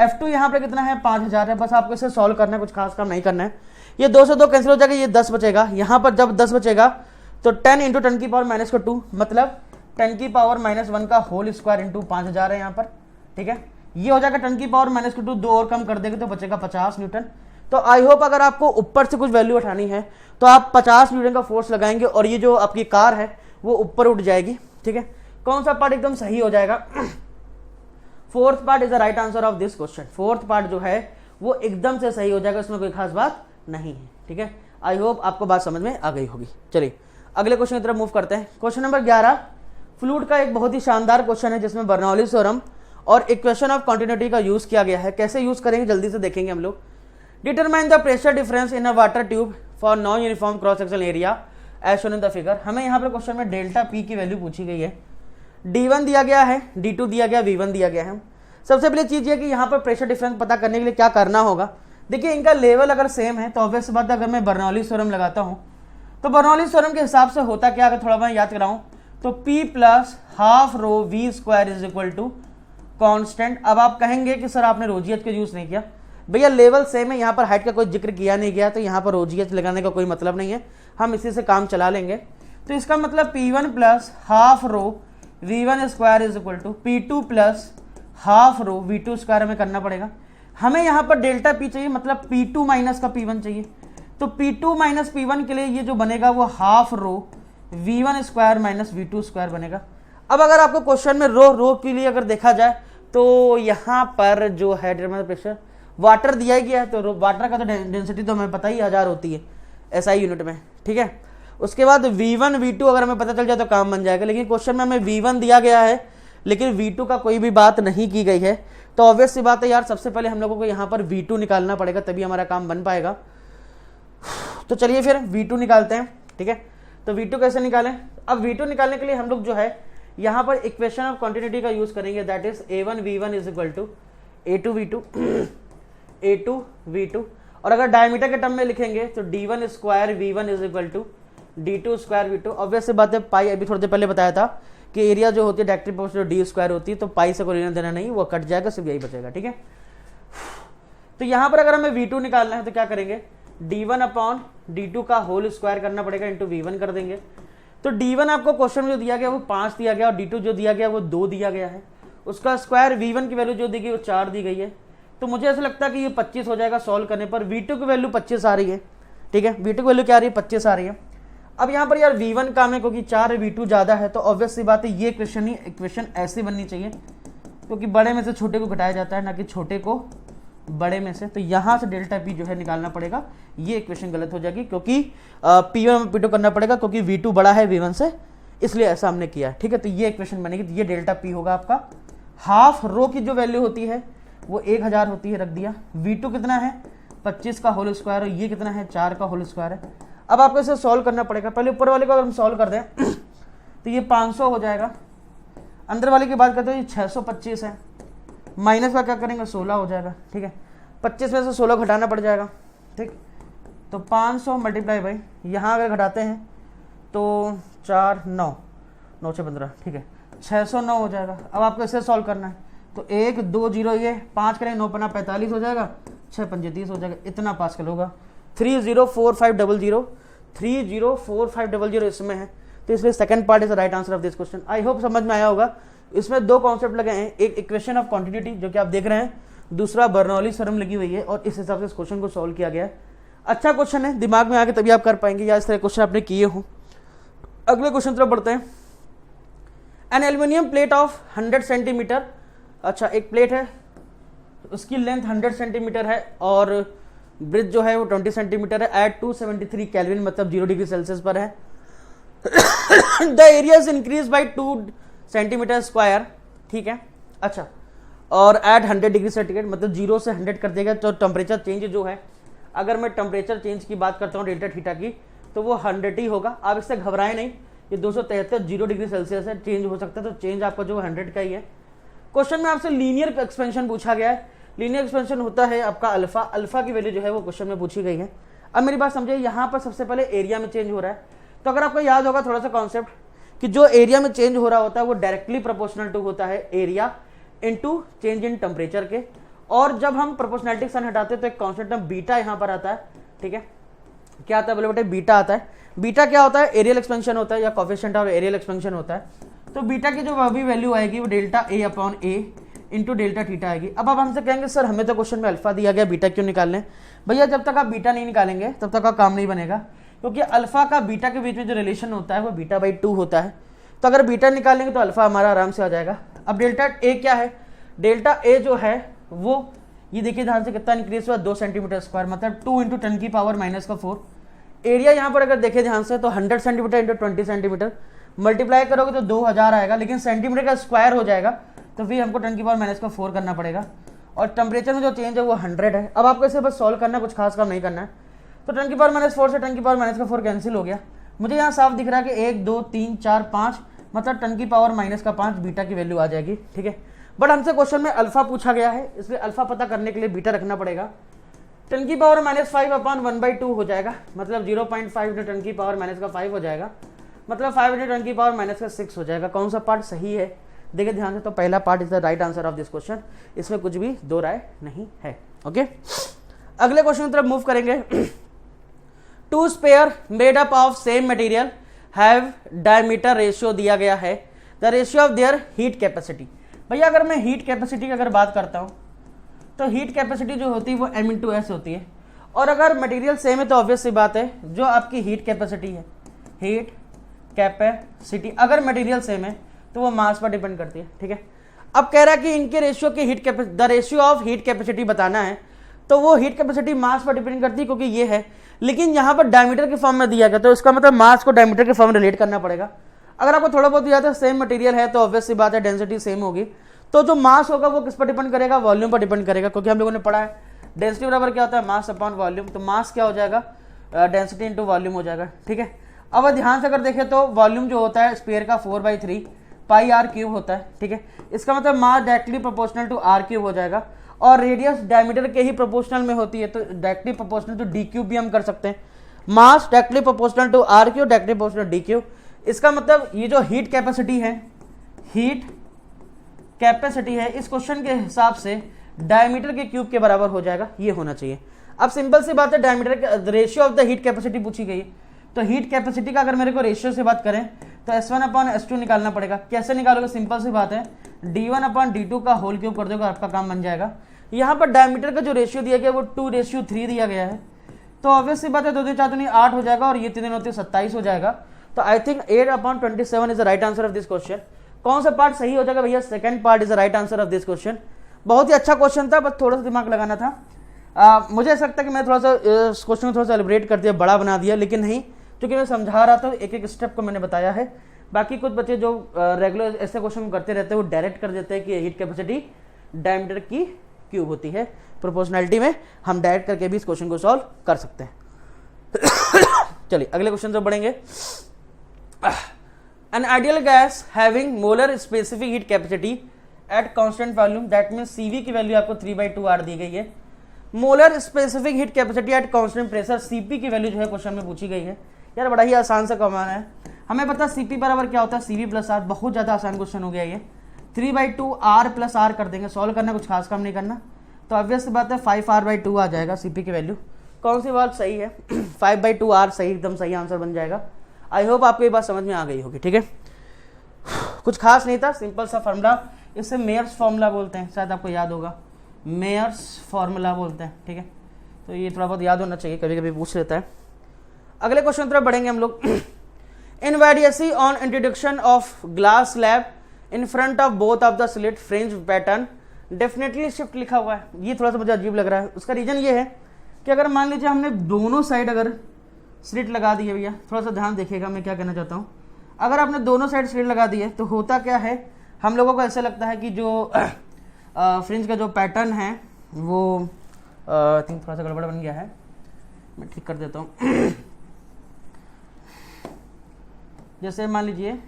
F2 यहाँ पर कितना है 5000 है। बस आपको इसे सॉल्व करना है, कुछ खास काम नहीं करना है। ये 2 से 2 कैंसिल हो जाएगा, ये 10 बचेगा। यहाँ पर जब 10 बचेगा तो 10 इंटू 10 की पावर माइनस का 2 मतलब 10 की पावर -1 का होल स्क्वायर इंटू 5000 है यहाँ पर। ठीक है, ये हो जाएगा 10 की पावर माइनस का 2, 2 और कम कर देंगे तो बचेगा 50 न्यूटन। तो आई होप अगर आपको ऊपर से कुछ वैल्यू उठानी है तो आप 50 न्यूटन का फोर्स लगाएंगे और ये जो आपकी कार है वो ऊपर उठ जाएगी। ठीक है, कौन सा पार्ट एकदम सही हो जाएगा? Fourth part is the right answer of this question. Fourth part जो है वो एकदम से सही हो जाएगा, इसमें कोई खास बात नहीं है। ठीक है, आई होप आपको बात समझ में आ गई होगी। चलिए अगले क्वेश्चन की तरफ मूव करते हैं। क्वेश्चन नंबर 11 फ्लूइड का एक बहुत ही शानदार क्वेश्चन है जिसमें बर्नौलीज थ्योरम और इक्वेशन ऑफ कंटिन्यूटी का यूज किया गया है। कैसे यूज करेंगे जल्दी से देखेंगे हम लोग। Determine the pressure difference in a water tube for non uniform cross sectional area as shown in the figure. हमें यहाँ पर क्वेश्चन में डेल्टा पी की वैल्यू पूछी गई है। D1 दिया गया है, D2 दिया गया, V1 दिया गया है। सबसे पहले चीज़ ये कि यहाँ पर प्रेशर डिफरेंस पता करने के लिए क्या करना होगा। देखिए इनका लेवल अगर सेम है तो ऑब्वियस बात है, अगर मैं बर्नौलीज थ्योरम लगाता हूँ तो बर्नौलीज थ्योरम के हिसाब से होता क्या, अगर थोड़ा मैं याद कराऊँ तो P plus half rho V square is equal to constant. अब आप कहेंगे कि सर आपने रोजीएच का यूज़ नहीं किया। भैया लेवल सेम है, यहाँ पर हाइट का कोई जिक्र किया नहीं गया, तो यहाँ पर रोजीएच लगाने का कोई मतलब नहीं है, हम इसी से काम चला लेंगे। तो इसका मतलब P1 plus half rho V1 square is equal to P2 plus half rho V2 square हमें करना पड़ेगा। हमें यहाँ पर डेल्टा P चाहिए, मतलब P2 माइनस का P1 चाहिए। तो P2 माइनस P1 के लिए ये जो बनेगा वो half rho V1 square minus V2 square बनेगा। अब अगर आपको क्वेश्चन में रो के लिए अगर देखा जाए तो यहाँ पर जो है प्रेशर वाटर दिया ही गया है, तो वाटर का तो डेंसिटी तो हमें पता ही 1000 होती है SI यूनिट में। ठीक है, उसके बाद V1 V2 अगर हमें पता चल जाए तो काम बन जाएगा। लेकिन क्वेश्चन में हमें V1 दिया गया है लेकिन V2 का कोई भी बात नहीं की गई है, तो ऑब्वियस सी बात है यार, सबसे पहले हम लोगों को यहाँ पर V2 निकालना पड़ेगा तभी हमारा काम बन पाएगा। तो चलिए फिर V2 निकालते हैं, ठीक है। तो V2 कैसे निकालें? अब V2 निकालने के लिए हम लोग जो है यहाँ पर इक्वेशन ऑफ कॉन्टिन्यूटी का यूज करेंगे, that is A1V1 is equal to A2V2 A2V2, और अगर डायमीटर के टर्म में लिखेंगे तो D1 square V1 is equal to D2 square V2। Obvious सी बात है, पाई अभी थोड़ी देर पहले बताया था कि एरिया जो होती है डायरेक्टली प्रोपोर्शनल D स्क्वायर होती है, तो पाई से कोई लेना देना नहीं, वो कट जाएगा, सिर्फ यही बचेगा, ठीक है। तो यहाँ पर अगर हमें V2 निकालना है तो क्या करेंगे, D1 अपॉन D2 का होल स्क्वायर करना पड़ेगा, इंटू V1 कर देंगे। तो D1 आपको क्वेश्चन में जो दिया गया वो 5 दिया गया, और D2 जो दिया गया वो 2 दिया गया है, उसका स्क्वायर V1 की वैल्यू जो दी गई वो 4 दी गई है। तो मुझे ऐसा लगता है कि ये 25 हो जाएगा सॉल्व करने पर। V2 की वैल्यू 25 आ रही है, ठीक है, V2 की वैल्यू क्या आ रही है, 25 आ रही है। अब यहाँ पर यार V1 काम है, क्योंकि 4 V2 ज़्यादा है, तो ऑब्वियस सी बात है ये इक्वेशन ऐसी बननी चाहिए, क्योंकि बड़े में से छोटे को घटाया जाता है, ना कि छोटे को बड़े में से। तो यहाँ से डेल्टा P जो है निकालना पड़ेगा, ये इक्वेशन गलत हो जाएगी, क्योंकि P1 P2 करना पड़ेगा, क्योंकि V2 बड़ा है V1 से, इसलिए ऐसा हमने किया, ठीक है। तो ये इक्वेशन बनेगी, तो ये डेल्टा P होगा आपका। हाफ रो की जो वैल्यू होती है वो 1000 होती है, रख दिया। V2 कितना है, 25 का होल स्क्वायर, और ये कितना है, 4 का होल स्क्वायर है। अब आपको इसे सॉल्व करना पड़ेगा। पहले ऊपर वाले को अगर हम सॉल्व कर दें तो ये 500 हो जाएगा, अंदर वाले की बात करते हैं ये 625 है, माइनस का क्या करेंगे 16 हो जाएगा, ठीक है। 25 में से 16 घटाना पड़ जाएगा, ठीक। तो 500 मल्टीप्लाई बाई, यहाँ अगर घटाते हैं तो 4 9 9 से 15, ठीक है, 609 हो जाएगा। अब आपको इसे सॉल्व करना है, तो 1 2 0 ये 5 करें 9 पन्ना 45 हो जाएगा, 6 पंजे 30 हो जाएगा, इतना पास्कल होगा। 304500 304500 इसमें है, तो इसलिए second part is the right answer of this question. I hope समझ में आया होगा। इसमें 2 कॉन्सेप्ट लगे हैं, एक इक्वेशन ऑफ क्वांटिटी जो कि आप देख रहे हैं, दूसरा बर्नौली थ्योरम लगी हुई है, और इस हिसाब से इस क्वेश्चन को सॉल्व किया गया है। अच्छा क्वेश्चन है, दिमाग में आके तभी आप कर पाएंगे, या इस तरह क्वेश्चन आपने किए हो। अगले क्वेश्चन तरफ बढ़ते हैं। An aluminium plate of 100 centimetre, अच्छा एक प्लेट है, उसकी लेंथ 100 सेंटीमीटर है, और ब्रिज जो है वो 20 सेंटीमीटर है, एट 273 केल्विन, मतलब 0 डिग्री सेल्सियस पर है। The area is increase by 2 centimetre square, ठीक है। अच्छा, और एट 100 डिग्री सेंटीग्रेड, मतलब 0 से 100 कर देगा, तो टेम्परेचर चेंज जो है, अगर मैं टेम्परेचर चेंज की बात करता हूँ डेल्टा थीटा की, तो वो 100 ही होगा। आप इससे घबराएं नहीं, ये 273 0 डिग्री सेल्सियस है, चेंज हो सकता है, तो चेंज आपका जो 100 का ही है। क्वेश्चन में आपसे लीनियर एक्सपेंशन पूछा गया है। लीनियर एक्सपेंशन होता है आपका अल्फा, अल्फा की वैल्यू जो है वो क्वेश्चन में पूछी गई है। अब मेरी बात समझिए, यहाँ पर सबसे पहले एरिया में चेंज हो रहा है, तो अगर आपको याद होगा थोड़ा सा कॉन्सेप्ट कि जो एरिया में चेंज हो रहा होता है वो डायरेक्टली प्रोपोर्शनल टू होता है area into change in temperature के। और जब हम प्रोपोर्शनलिटी साइन हटाते हैं तो एक कॉन्सेप्ट बीटा यहाँ पर आता है, ठीक है। क्या आता है बोले बेटे, बीटा आता है। बीटा क्या होता है, एरियल एक्सपेंशन होता है, या कोफिशिएंट ऑफ एरियल एक्सपेंशन होता है। तो बीटा की जो भी वैल्यू आएगी वो delta A upon A into delta theta आएगी। अब आप हमसे कहेंगे सर हमें तो क्वेश्चन में अल्फा दिया गया, बीटा क्यों निकाल लें? भैया जब तक आप बीटा नहीं निकालेंगे तब तक का काम नहीं बनेगा, क्योंकि अल्फा का बीटा के बीच में जो रिलेशन होता है वो बीटा बाई 2 होता है। तो अगर बीटा निकालेंगे तो अल्फा हमारा आराम से आ जाएगा। अब डेल्टा ए क्या है, डेल्टा ए जो है वो ये देखिए ध्यान से कितना इंक्रीज हुआ, 2 सेंटीमीटर स्क्वायर, मतलब 2 इंटू 10 की पावर -4। एरिया यहाँ पर अगर देखें ध्यान से तो 100 सेंटीमीटर इंटू 20 सेंटीमीटर मल्टीप्लाई करोगे तो 2000 आएगा, लेकिन सेंटीमीटर का स्क्वायर हो जाएगा तो फिर हमको 10 की पावर -4 करना पड़ेगा। और टेम्परेचर में जो चेंज है वो 100 है। अब आपको इसे बस सॉल्व करना है, कुछ खास काम नहीं करना है। तो 10 की पावर -4 से 10 की पावर -4 कैंसिल हो गया। मुझे यहाँ साफ दिख रहा है कि 1 2 3 4 5, मतलब 10 की पावर -5 बीटा की वैल्यू आ जाएगी, ठीक है। बट हमसे क्वेश्चन में अल्फा पूछा गया है, इसलिए अल्फा पता करने के लिए बीटा रखना पड़ेगा। 10 की पावर -5 अपॉन 1/2 हो जाएगा, मतलब 0.5 इंटू 10 की पावर -5 हो जाएगा, मतलब 5 इंटू 10 की पावर -6 हो जाएगा। कौन सा पार्ट सही है देखिए ध्यान से, तो पहला part is the right answer of this question, इसमें कुछ भी दो राय नहीं है। ओके, अगले क्वेश्चन की तरफ मूव करेंगे। 2 sphere made up of same material have diameter ratio दिया गया है, the ratio of their heat capacity. भैया अगर मैं हीट कैपेसिटी की अगर बात करता हूँ तो हीट कैपेसिटी जो होती है वो m/s होती है, और अगर मटेरियल सेम है तो ऑब्वियस सी बात है जो आपकी हीट कैपेसिटी है, हीट कैपेसिटी अगर मटेरियल सेम है तो वो मास पर डिपेंड करती है, ठीक है। अब कह रहा है कि इनके रेशियो की the ratio of heat capacity बताना है, तो वो हीट कैपेसिटी मास पर डिपेंड करती है क्योंकि ये है, लेकिन यहाँ पर डायमीटर के फॉर्म में दिया गया तो इसका मतलब मास को डायमीटर के फॉर्म में रिलेट करना पड़ेगा। अगर आपको थोड़ा बहुत याद है सेम मटेरियल है तो ऑब्वियस सी बात है डेंसिटी सेम होगी, तो जो मास होगा वो किस पर डिपेंड करेगा, वॉल्यूम पर डिपेंड करेगा, क्योंकि हम लोगों ने पढ़ा है डेंसिटी बराबर क्या होता है मास अपॉन वॉल्यूम। तो मास क्या हो जाएगा डेंसिटी इंटू वॉल्यूम हो जाएगा, ठीक है। अब ध्यान से अगर देखें तो वॉल्यूम जो होता है स्फीयर का 4/3 पाई आर क्यूब होता है, ठीक है। इसका मतलब mass directly proportional to R cube हो जाएगा, और रेडियस डायमीटर के ही प्रोपोर्शनल में होती है, तो directly proportional to D cube भी हम कर सकते हैं। Mass directly proportional to R cube, directly proportional D cube. इसका मतलब ये जो हीट कैपेसिटी है, हीट कैपेसिटी है, इस क्वेश्चन के हिसाब से डायमीटर के क्यूब के बराबर हो जाएगा, ये होना चाहिए। अब सिंपल सी बात है, diameter ratio of the heat capacity पूछी गई है, तो हीट कैपेसिटी का अगर मेरे को रेशियो से बात करें तो S1/S2 निकालना पड़ेगा। कैसे निकालोगे? सिंपल सी बात है, D1/D2 का होल क्यूब कर दोगे, आपका काम बन जाएगा। यहाँ पर डायमीटर का जो रेशियो दिया गया वो 2:3 दिया गया है, तो ऑब्वियस सी बात है 2 2 4 8 हो जाएगा, और ये 3 होते 27 हो जाएगा। तो I think 8/27 is the right answer of this question. कौन सा पार्ट सही हो जाएगा भैया? Second part is the right answer of this question. बहुत ही अच्छा क्वेश्चन था, बस थोड़ा सा दिमाग लगाना था। मुझे ऐसा लगता है कि मैं थोड़ा सा इस क्वेश्चन को थोड़ा सा एलिब्रेट कर दिया, बड़ा बना दिया, लेकिन नहीं, क्योंकि मैं समझा रहा था, एक एक स्टेप को मैंने बताया है। बाकी कुछ बच्चे जो रेगुलर ऐसे क्वेश्चन करते रहते हैं वो डायरेक्ट कर देते हैं कि हीट कैपेसिटी डायमीटर की क्यूब होती है। प्रोपोर्शनैलिटी में हम डायरेक्ट करके भी इस क्वेश्चन को सॉल्व कर सकते हैं। चलिए अगले क्वेश्चन से बढ़ेंगे। An ideal gas having molar specific heat capacity at constant volume, that means CV की वैल्यू आपको 3/2R दी गई है। Molar specific heat capacity at constant pressure, CP की वैल्यू जो है क्वेश्चन में पूछी गई है। यार बड़ा ही आसान सा कमाना है, हमें पता CP बराबर क्या होता है, CV + R। बहुत ज़्यादा आसान क्वेश्चन हो गया ये। 3/2R + R कर देंगे, सॉल्व करना, कुछ खास काम नहीं करना। तो ऑब्वियस बात है 5R/2 आ जाएगा CP की वैल्यू। कौन सी बात सही है? 5/2R सही, एकदम सही आंसर बन जाएगा। आई होप आपको ये बात समझ में आ गई होगी, ठीक है। कुछ खास नहीं था, सिंपल सा फार्मूला, इसे मेयर्स फार्मूला बोलते हैं, शायद आपको याद होगा, मेयर्स फार्मूला बोलते हैं, ठीक है। तो ये थोड़ा बहुत याद होना चाहिए, कभी कभी पूछ लेता है। अगले क्वेश्चन की तरफ बढ़ेंगे हम लोग। In YDSE on introduction of glass slab in front of both of the slit fringe pattern definitely shift लिखा हुआ है। ये थोड़ा सा मुझे अजीब लग रहा है। उसका रीजन ये है कि अगर मान लीजिए हमने दोनों साइड अगर स्लिट लगा दी है, भैया थोड़ा सा ध्यान देखिएगा मैं क्या कहना चाहता हूँ। अगर आपने दोनों साइड स्लिट लगा दी है तो होता क्या है, हम लोगों को ऐसा लगता है कि जो फ्रिंज का जो पैटर्न है वो आई थिंक थोड़ा सा गड़बड़ बन गया है, मैं ठीक कर देता हूँ। जैसे मान लीजिए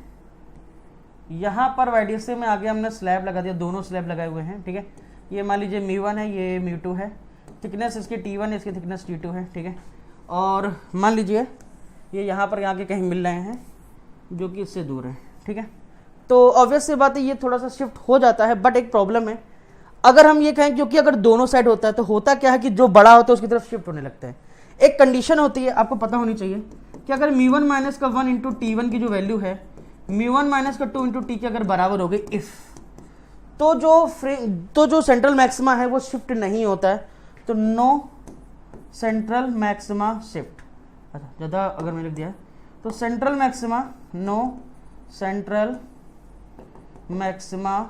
यहाँ पर वाइडियसी में आगे हमने स्लैब लगा दिया, दोनों स्लैब लगाए हुए हैं, ठीक है। ये मान लीजिए μ1 है, ये μ2 है, थिकनेस इसकी T1 है, इसकी थिकनेस T2 है, ठीक है। और मान लीजिए ये यहाँ पर आगे कहीं मिल रहे हैं जो कि इससे दूर है, ठीक है। तो ऑब्वियस सी बात है ये थोड़ा सा शिफ्ट हो जाता है, बट एक प्रॉब्लम है। अगर हम ये कहें, क्योंकि अगर दोनों साइड होता है तो होता क्या है कि जो बड़ा होता है उसकी तरफ शिफ्ट होने लगता है। एक कंडीशन होती है, आपको पता होनी चाहिए कि अगर μ1 माइनस का 1 इंटू T1 की जो वैल्यू है μ1 माइनस का 2 इंटू T के अगर बराबर हो गई इफ, तो जो सेंट्रल मैक्सिमा है वो शिफ्ट नहीं होता है, तो नो सेंट्रल मैक्सिमा शिफ्ट। अच्छा ज़्यादा अगर मैंने लिख दिया है तो central maxima, no central maxima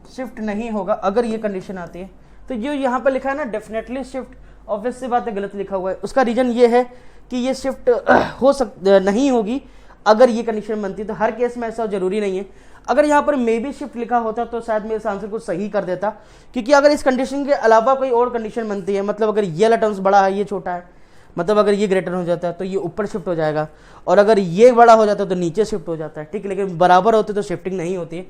shift नहीं होगा अगर ये कंडीशन आती है। तो जो यहाँ पर लिखा है ना डेफिनेटली शिफ्ट, ऑब्वियस सी बात है गलत लिखा हुआ है। उसका रीजन ये है कि ये शिफ्ट नहीं होगी अगर ये कंडीशन बनती, तो हर केस में ऐसा जरूरी नहीं है। अगर यहाँ पर मे बी शिफ्ट लिखा होता तो शायद मैं इस आंसर को सही कर देता, क्योंकि अगर इस कंडीशन के अलावा कोई और कंडीशन बनती है, मतलब अगर ये वाला टर्म्स बड़ा है ये छोटा है, मतलब अगर ये ग्रेटर हो जाता है तो ये ऊपर शिफ्ट हो जाएगा, और अगर ये बड़ा हो जाता है तो नीचे शिफ्ट हो जाता है, ठीक है। लेकिन बराबर होते तो शिफ्टिंग नहीं होती है।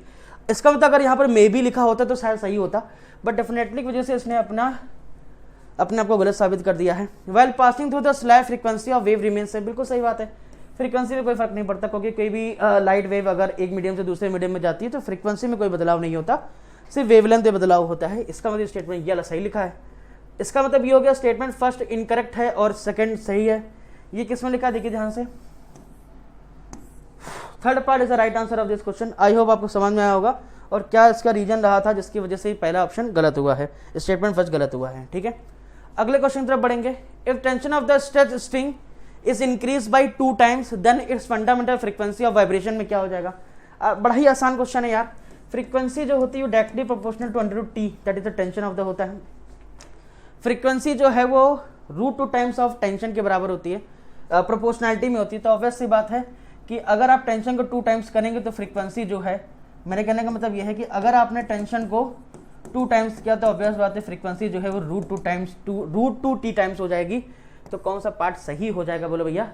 इसका मतलब अगर यहाँ पर मे बी लिखा होता तो शायद सही होता, बट डेफिनेटली की वजह से इसने अपने आप को गलत साबित कर दिया है। Well passing through the slab frequency of wave remains है, बिल्कुल सही बात है। फ्रीक्वेंसी में कोई फर्क नहीं पड़ता, क्योंकि कोई भी लाइट वेव अगर एक मीडियम से दूसरे मीडियम में जाती है तो फ्रीक्वेंसी में कोई बदलाव नहीं होता, सिर्फ वेवलेंथ में बदलाव होता है। इसका मतलब स्टेटमेंट ये सही लिखा है। इसका मतलब ये हो गया स्टेटमेंट फर्स्ट इनकरेक्ट है और सेकंड सही है। ये किस में लिखा देखिए ध्यान से, third part is the right answer of this question. I hope आपको समझ में आया होगा और क्या इसका रीजन रहा था जिसकी वजह से पहला ऑप्शन गलत हुआ है, स्टेटमेंट फर्स्ट गलत हुआ है, ठीक है। अगले क्वेश्चन की तरफ बढ़ेंगे। If tension of the stretch string is increase by 2 times then its fundamental frequency of vibration में क्या हो जाएगा। बड़ा ही आसान क्वेश्चन है यार। फ्रीक्वेंसी जो होती है directly proportional to √T, that is the tension of the होता है। फ्रीक्वेंसी जो है वो √2 टाइम्स ऑफ टेंशन के बराबर होती है, प्रोपोर्शनैलिटी में होती है। तो ऑब्वियस सी बात है कि अगर आप टेंशन को 2 टाइम्स करेंगे तो फ्रीक्वेंसी जो है, मेरे कहने का मतलब यह है कि अगर आपने टेंशन को 2 टाइम्स किया तो ऑब्वियस बात है फ्रीक्वेंसी जो है वो √2 T टाइम्स हो जाएगी। तो कौन सा पार्ट सही हो जाएगा बोलो भैया?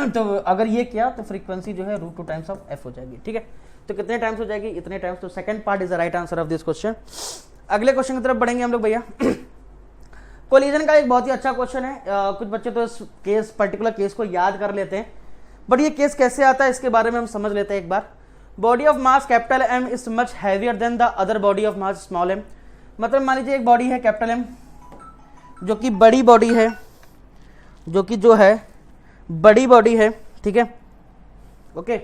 तो अगर ये किया तो फ्रीक्वेंसी जो है √2 टाइम्स ऑफ एफ हो जाएगी, ठीक है। तो कितने टाइम्स हो जाएगी? इतने टाइम्स। तो second part is the right answer of this question. अगले क्वेश्चन की तरफ बढ़ेंगे हम लोग भैया। कोलिजन का एक बहुत ही अच्छा क्वेश्चन है। कुछ बच्चे तो इस केस पर्टिकुलर केस को याद कर लेते हैं, बट ये केस कैसे आता है इसके बारे में हम समझ लेते हैं एक बार। Body of mass capital M is much heavier than the other body of mass small M. मतलब मान लीजिए एक बॉडी है कैपिटल एम, जो कि बड़ी बॉडी है, जो कि जो है बड़ी बॉडी है, ठीक है, ओके।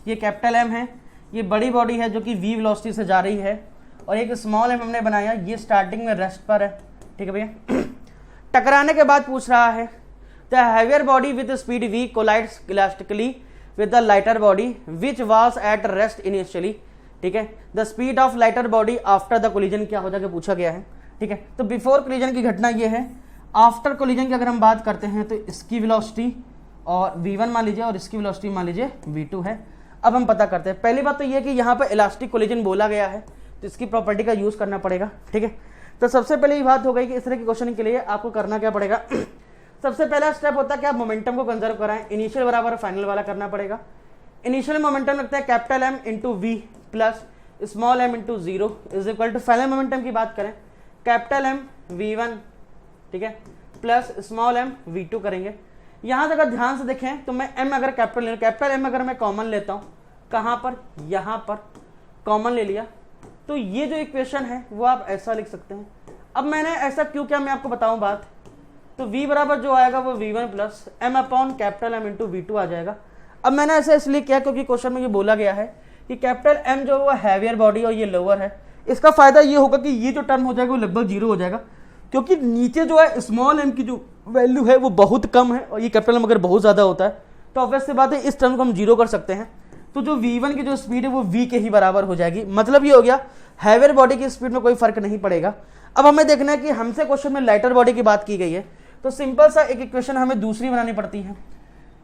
ये कैपिटल एम है, ये बड़ी बॉडी है जो कि वी वेलोसिटी से जा रही है, और एक स्मॉल एम हमने बनाया, ये स्टार्टिंग में रेस्ट पर है, ठीक है भैया। टकराने के बाद पूछ रहा है the heavier body with speed V collides elastically with the lighter body which was at rest initially, ठीक है। The speed of lighter body after the collision क्या हो जाएगा पूछा गया है, ठीक है। तो बिफोर कोलिजन की घटना ये है। आफ्टर कोलिजन की अगर हम बात करते हैं तो इसकी वेलोसिटी और v1 मान लीजिए और इसकी वेलोसिटी मान लीजिए v2 है। अब हम पता करते हैं। पहली बात तो ये कि यहाँ पर इलास्टिक कोलिजन बोला गया है, तो इसकी प्रॉपर्टी का यूज करना पड़ेगा, ठीक है। तो सबसे पहले ये बात हो गई कि इस तरह के क्वेश्चन के लिए आपको करना क्या पड़ेगा। सबसे पहला स्टेप होता है कि आप मोमेंटम को कंजर्व कराएं, इनिशियल बराबर फाइनल वाला करना पड़ेगा। इनिशियल मोमेंटम लगता है capital M into V plus small M into 0 is equal to, final momentum की बात करें कैपिटल एम v1, ठीक है, प्लस स्मॉल एम v2 करेंगे। यहां से अगर ध्यान से देखें तो मैं m अगर कैपिटल एम अगर मैं कॉमन लेता हूं, कहां पर? यहां पर कॉमन ले लिया, तो ये जो इक्वेशन है वो आप ऐसा लिख सकते हैं। अब मैंने ऐसा क्यों किया मैं आपको बताऊं बात। तो v बराबर जो आएगा वो v1 plus m upon capital m into v2 आ जाएगा। अब मैंने ऐसा इसलिए किया क्योंकि क्वेश्चन में ये बोला गया है कि कैपिटल m जो वो हैवियर बॉडी और ये लोअर है। इसका फायदा ये होगा कि ये जो टर्म हो जाएगा वो लगभग 0 हो जाएगा, क्योंकि नीचे जो है स्मॉल m की जो वैल्यू है वो बहुत कम है, और ये कैपिटल m अगर बहुत ज़्यादा होता है तो ऑब्वियस सी बात है इस टर्म को हम 0 कर सकते हैं। तो जो v1 की जो स्पीड है वो v के ही बराबर हो जाएगी। मतलब ये हो गया हैवियर बॉडी की स्पीड में कोई फर्क नहीं पड़ेगा। अब हमें देखना है कि हमसे क्वेश्चन में लाइटर बॉडी की बात की गई है, तो सिंपल सा एक इक्वेशन हमें दूसरी बनानी पड़ती है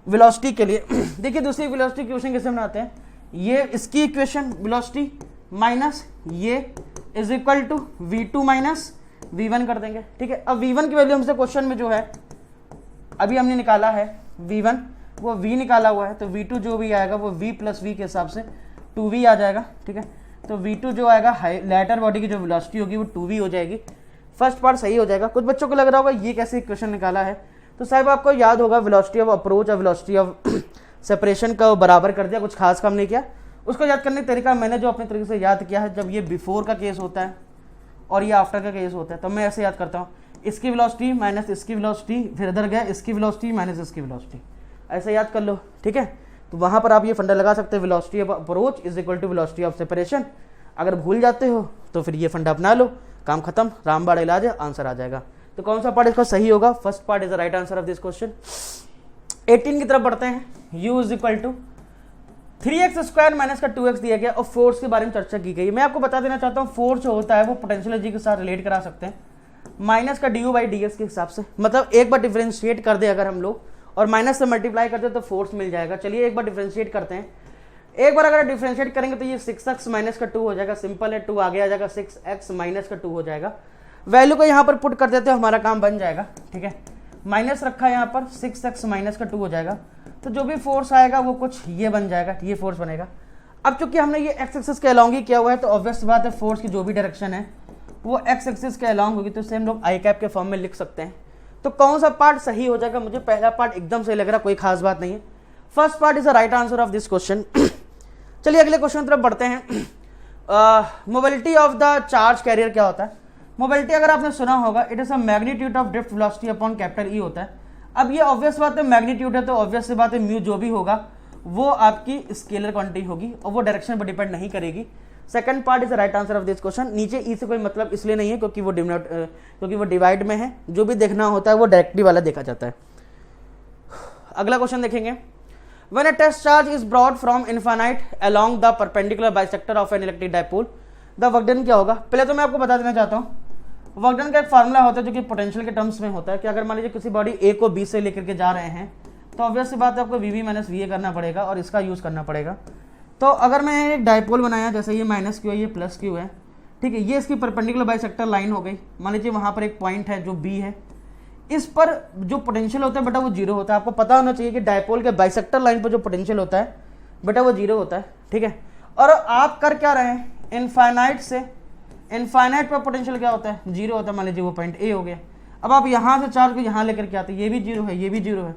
वेलोसिटी के लिए। देखिए दूसरी वेलोसिटी इक्वेशन कैसे बनाते हैं, ये इसकी इक्वेशन वेलोसिटी माइनस ये is equal to v2 minus v1 कर देंगे, ठीक है। अब v1 की वैल्यू हमसे क्वेश्चन में जो है अभी हमने निकाला है v1, वो v निकाला हुआ है, तो v2 जो भी आएगा वो v प्लस v के हिसाब से 2v आ जाएगा, ठीक है। तो v2 जो आएगा लाइटर बॉडी की जो वेलोसिटी होगी वो 2v हो जाएगी। फर्स्ट पार्ट सही हो जाएगा। कुछ बच्चों को लग रहा होगा ये कैसे इक्वेशन निकाला है, तो साहब आपको याद होगा वेलोसिटी ऑफ अप्रोच और वेलोसिटी ऑफ सेपरेशन का बराबर कर दिया, कुछ खास काम नहीं किया। उसको याद करने का तरीका मैंने जो अपने तरीके से याद किया है, जब ये बिफोर का केस होता है और ये आफ्टर का केस होता है तो मैं ऐसे याद करता हूँ, इसकी वेलोसिटी माइनस इसकी वेलोसिटी, फिर इधर गया इसकी वेलोसिटी माइनस इसकी वेलोसिटी, ऐसे याद कर लो, ठीक है। तो वहाँ पर आप ये फंडा लगा सकते हैं velocity of approach is equal to velocity of separation. अगर भूल जाते हो तो फिर ये फंडा अपना लो, काम खत्म, रामबाड़ इलाज है, आंसर आ जाएगा। तो कौन सा पार्ट इसका सही होगा? First part is the right answer of this question. 18 की तरफ बढ़ते हैं। u is equal to 3x square minus का 2x दिया गया और फोर्स के बारे में चर्चा की गई। मैं आपको बता देना चाहता हूँ फोर्स जो होता है वो पोटेंशियल एनर्जी के साथ रिलेट करा सकते हैं माइनस का ड्यू बाई डी एक्स के हिसाब से। मतलब एक बार डिफ्रेंशिएट कर दे अगर हम लोग और माइनस से मल्टीप्लाई करते तो फोर्स मिल जाएगा। चलिए एक बार डिफ्रेंशिएट करते हैं। एक बार अगर डिफ्रेंशिएट करेंगे तो ये 6x माइनस का 2 हो जाएगा, सिंपल है, 2 आगे आ जाएगा, 6x माइनस का 2 हो जाएगा। वैल्यू को यहाँ पर पुट कर देते हो, हमारा काम बन जाएगा, ठीक है। माइनस रखा है यहाँ पर, 6x माइनस का 2 हो जाएगा, तो जो भी फोर्स आएगा वो कुछ ये बन जाएगा, ये फोर्स बनेगा। अब चूंकि हमने ये एक्स एक्सिस के अलॉन्ग ही किया हुआ है तो ऑब्वियस बात है फोर्स की जो भी डायरेक्शन है वो एक्स एक्सिस के अलॉन्ग होगी, तो इसे हम लोग आई कैप के फॉर्म में लिख सकते हैं। तो कौन सा पार्ट सही हो जाएगा? मुझे पहला पार्ट एकदम सही लग रहा है, कोई खास बात नहीं है। First part is the right answer of this question. चलिए अगले क्वेश्चन की तरफ बढ़ते हैं। Mobility of the charge carrier क्या होता है? मोबिलिटी अगर आपने सुना होगा it is a magnitude of drift velocity upon capital E होता है। अब ये ऑब्वियस बात है मैग्नीट्यूड है तो ऑब्वियस सी बात है म्यू जो भी होगा वो आपकी स्केलर क्वांटिटी होगी और वो डायरेक्शन पर डिपेंड नहीं करेगी। Second part is right answer of this question. नीचे ई से कोई मतलब इसलिए नहीं है क्योंकि वो डिवाइड में है, जो भी देखना होता है वो डायरेक्टली वाला देखा जाता है। अगला क्वेश्चन देखेंगे। When a test charge is brought from infinite along the perpendicular bisector of an electric dipole, the work done क्या होगा? पहले तो मैं आपको बता देना चाहता हूँ वर्क डन का एक फार्मूला होता है जो कि पोटेंशियल के टर्म्स में होता है कि अगर मान लीजिए किसी बॉडी ए को बी से लेकर के जा रहे हैं तो ऑब्वियस सी बात है आपको वी माइनस वी करना पड़ेगा और इसका यूज करना पड़ेगा। तो अगर मैं एक डाइपोल बनाया जैसे ये माइनस क्यू है ये प्लस क्यू है, ठीक है, ये इसकी परपेंडिकुलर बाइसेक्टर लाइन हो गई। मान लीजिए वहां पर एक पॉइंट है जो बी है, इस पर जो पोटेंशियल होता है बेटा वो जीरो होता है। आपको पता होना चाहिए कि डायपोल के बाइसेक्टर लाइन पर जो पोटेंशियल होता है बेटा वो जीरो होता है, ठीक है। और आप कर क्या रहे हैं, इनफाइनाइट से इनफाइनाइट पर पोटेंशियल क्या होता है, जीरो होता है। मान लीजिए वो पॉइंट ए हो गया। अब आप यहाँ से चार्ज को यहाँ लेकर के आते हैं, ये भी जीरो है, ये भी जीरो है,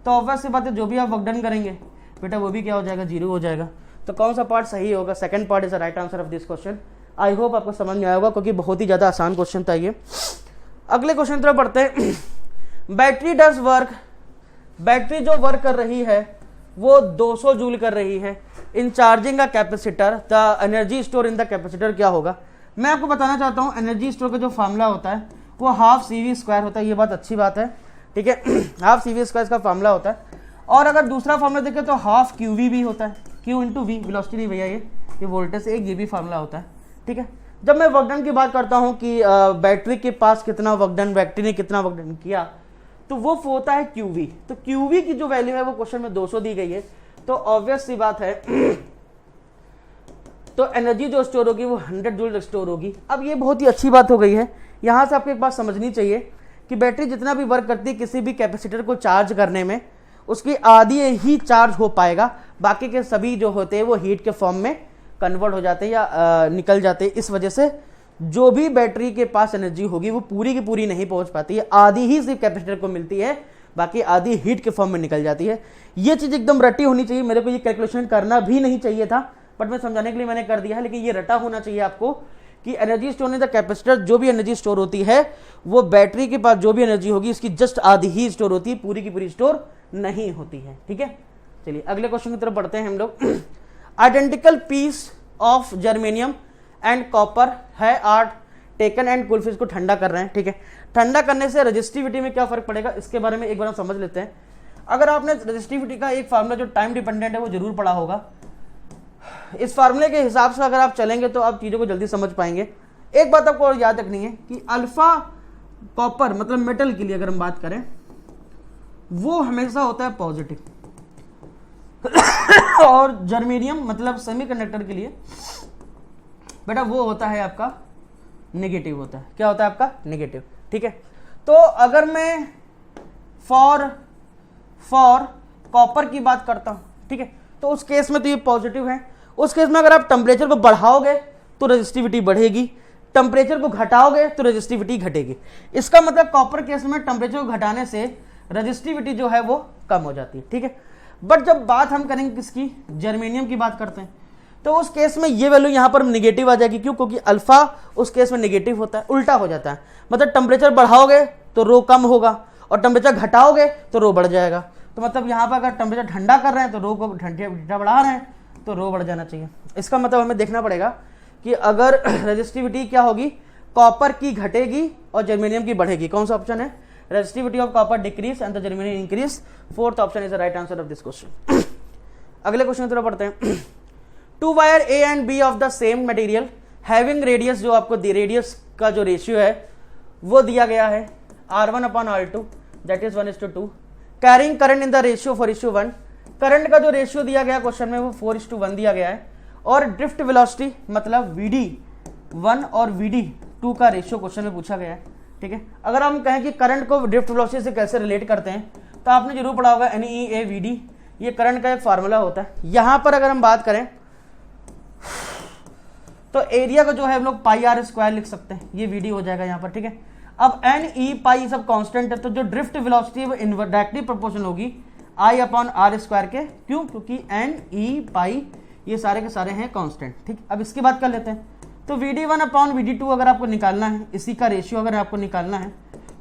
तो ऑब्वियस सी बात है जो भी आप वर्क डन करेंगे बेटा वो भी क्या हो जाएगा, जीरो हो जाएगा। तो कौन सा पार्ट सही होगा, second part is the right answer of this question. I hope आपको समझ में आया होगा क्योंकि बहुत ही ज़्यादा आसान क्वेश्चन था ये। अगले क्वेश्चन तरफ बढ़ते हैं। बैटरी डज वर्क, बैटरी जो वर्क कर रही है वो 200 जूल कर रही है। इन चार्जिंग का capacitor, the energy store in the capacitor क्या होगा। मैं आपको बताना चाहता हूँ एनर्जी स्टोर का जो फॉर्मूला होता है वो हाफ CV स्क्वायर होता है। ये बात अच्छी बात है, ठीक है, हाफ CV स्क्वायर का फॉर्मूला होता है। और अगर दूसरा फॉर्मूला देखें तो हाफ QV भी होता है, Q इंटू वी, वेलोसिटी नहीं भैया, ये वोल्टेज से एक ये भी फॉर्मूला होता है, ठीक है। जब मैं वर्क डन की बात करता हूँ कि बैटरी के पास कितना वर्क डन, बैटरी ने कितना वर्क डन किया, तो वो होता है QV। तो QV की जो वैल्यू है वो क्वेश्चन में 200 दी गई है, तो ऑब्वियस सी बात है तो एनर्जी जो स्टोर होगी वो 100 जूल स्टोर होगी। अब ये बहुत ही अच्छी बात हो गई है, यहाँ से आपको एक बात समझनी चाहिए कि बैटरी जितना भी वर्क करती है किसी भी कैपेसिटर को चार्ज करने में, उसकी आधी ही चार्ज हो पाएगा, बाकी के सभी जो होते हैं वो हीट के फॉर्म में कन्वर्ट हो जाते हैं या निकल जाते हैं। इस वजह से जो भी बैटरी के पास एनर्जी होगी वो पूरी की पूरी नहीं पहुंच पाती है, आधी ही सिर्फ कैपेसिटर को मिलती है, बाकी आधी हीट के फॉर्म में निकल जाती है। ये चीज़ एकदम रटी होनी चाहिए। मेरे को ये कैलकुलेशन करना भी नहीं चाहिए था, बट मैं समझाने के लिए मैंने कर दिया है, लेकिन ये रटा होना चाहिए आपको कि energy store in the capacitor, जो भी एनर्जी स्टोर होती है वो बैटरी के पास जो भी एनर्जी होगी इसकी जस्ट आधी ही स्टोर होती है, पूरी की पूरी स्टोर नहीं होती है, ठीक है। चलिए अगले क्वेश्चन की तरफ बढ़ते हैं हम लोग। Identical piece of germanium and copper है आर्ट टेकन एंड कूल्ड, इसको ठंडा कर रहे हैं, ठीक है। ठंडा करने से रेजिस्टिविटी में क्या फर्क पड़ेगा इसके बारे में एक बार हम समझ लेते हैं। अगर आपने रेजिस्टिविटी का एक फार्मूला जो टाइम डिपेंडेंट है वो जरूर पढ़ा होगा, इस फार्मूले के हिसाब से अगर आप चलेंगे तो आप चीज़ों को जल्दी समझ पाएंगे। एक बात आपको और याद रखनी है कि अल्फा कॉपर मतलब मेटल के लिए अगर हम बात करें वो हमेशा होता है पॉजिटिव और जर्मेनियम मतलब सेमीकंडक्टर के लिए बेटा वो होता है आपका नेगेटिव होता है। क्या होता है आपका, नेगेटिव, ठीक है। तो अगर मैं फॉर कॉपर की बात करता हूं, ठीक है, तो उस केस में तो ये पॉजिटिव है। उस केस में अगर आप टेम्परेचर को बढ़ाओगे तो रेजिस्टिविटी बढ़ेगी, टेम्परेचर को घटाओगे तो रेजिस्टिविटी घटेगी। इसका मतलब कॉपर केस में टेम्परेचर को घटाने से रेजिस्टिविटी जो है वो कम हो जाती है, ठीक है। बट जब बात हम करेंगे किसकी, जर्मेनियम की बात करते हैं, तो उस केस में ये वैल्यू यहां पर नेगेटिव आ जाएगी। क्यों, क्योंकि अल्फा उस केस में नेगेटिव होता है, उल्टा हो जाता है। मतलब टेम्परेचर बढ़ाओगे तो रो कम होगा और टेम्परेचर घटाओगे तो रो बढ़ जाएगा। तो मतलब यहाँ पर अगर टेम्परेचर ठंडा कर रहे हैं तो रो को ठंडा बढ़ा रहे हैं तो रो बढ़ जाना चाहिए। इसका मतलब हमें देखना पड़ेगा कि अगर रेजिस्टिविटी क्या होगी, कॉपर की घटेगी और जर्मेनियम की बढ़ेगी। कौन सा ऑप्शन है, resistivity of copper decrease and the germanium increase. Fourth option is the right answer of this question. अगले क्वेश्चन की तरफ पढ़ते हैं। Two wire A and B of the same material having radius, जो आपको रेडियस का जो रेशियो है वो दिया गया है R1/R2 that is 1:2। Carrying current in the ratio 4:1। Current का जो रेशियो दिया गया क्वेश्चन में वो 4:1 दिया गया है। और ड्रिफ्ट वेलोसिटी मतलब VD1 और VD2 का रेशियो क्वेश्चन में पूछा गया है, ठीक है। अगर हम कहें कि करंट को ड्रिफ्ट वेलोसिटी से कैसे रिलेट करते हैं तो आपने जरूर पढ़ा होगा NEAVD, ये करंट का एक फार्मूला होता है। यहां पर अगर हम बात करें तो एरिया को जो है हम लोग πr² लिख सकते हैं, ये VD हो जाएगा यहाँ पर, ठीक है। अब NE पाई सब कांस्टेंट है, तो जो ड्रिफ्ट वेलोसिटी है वो डायरेक्टली प्रोपोर्शनल होगी I/r² के। क्यों, क्योंकि NE पाई ये सारे के सारे हैं कांस्टेंट, ठीक। अब इसकी बात कर लेते हैं। तो VD1/VD2 अगर आपको निकालना है, इसी का रेशियो अगर आपको निकालना है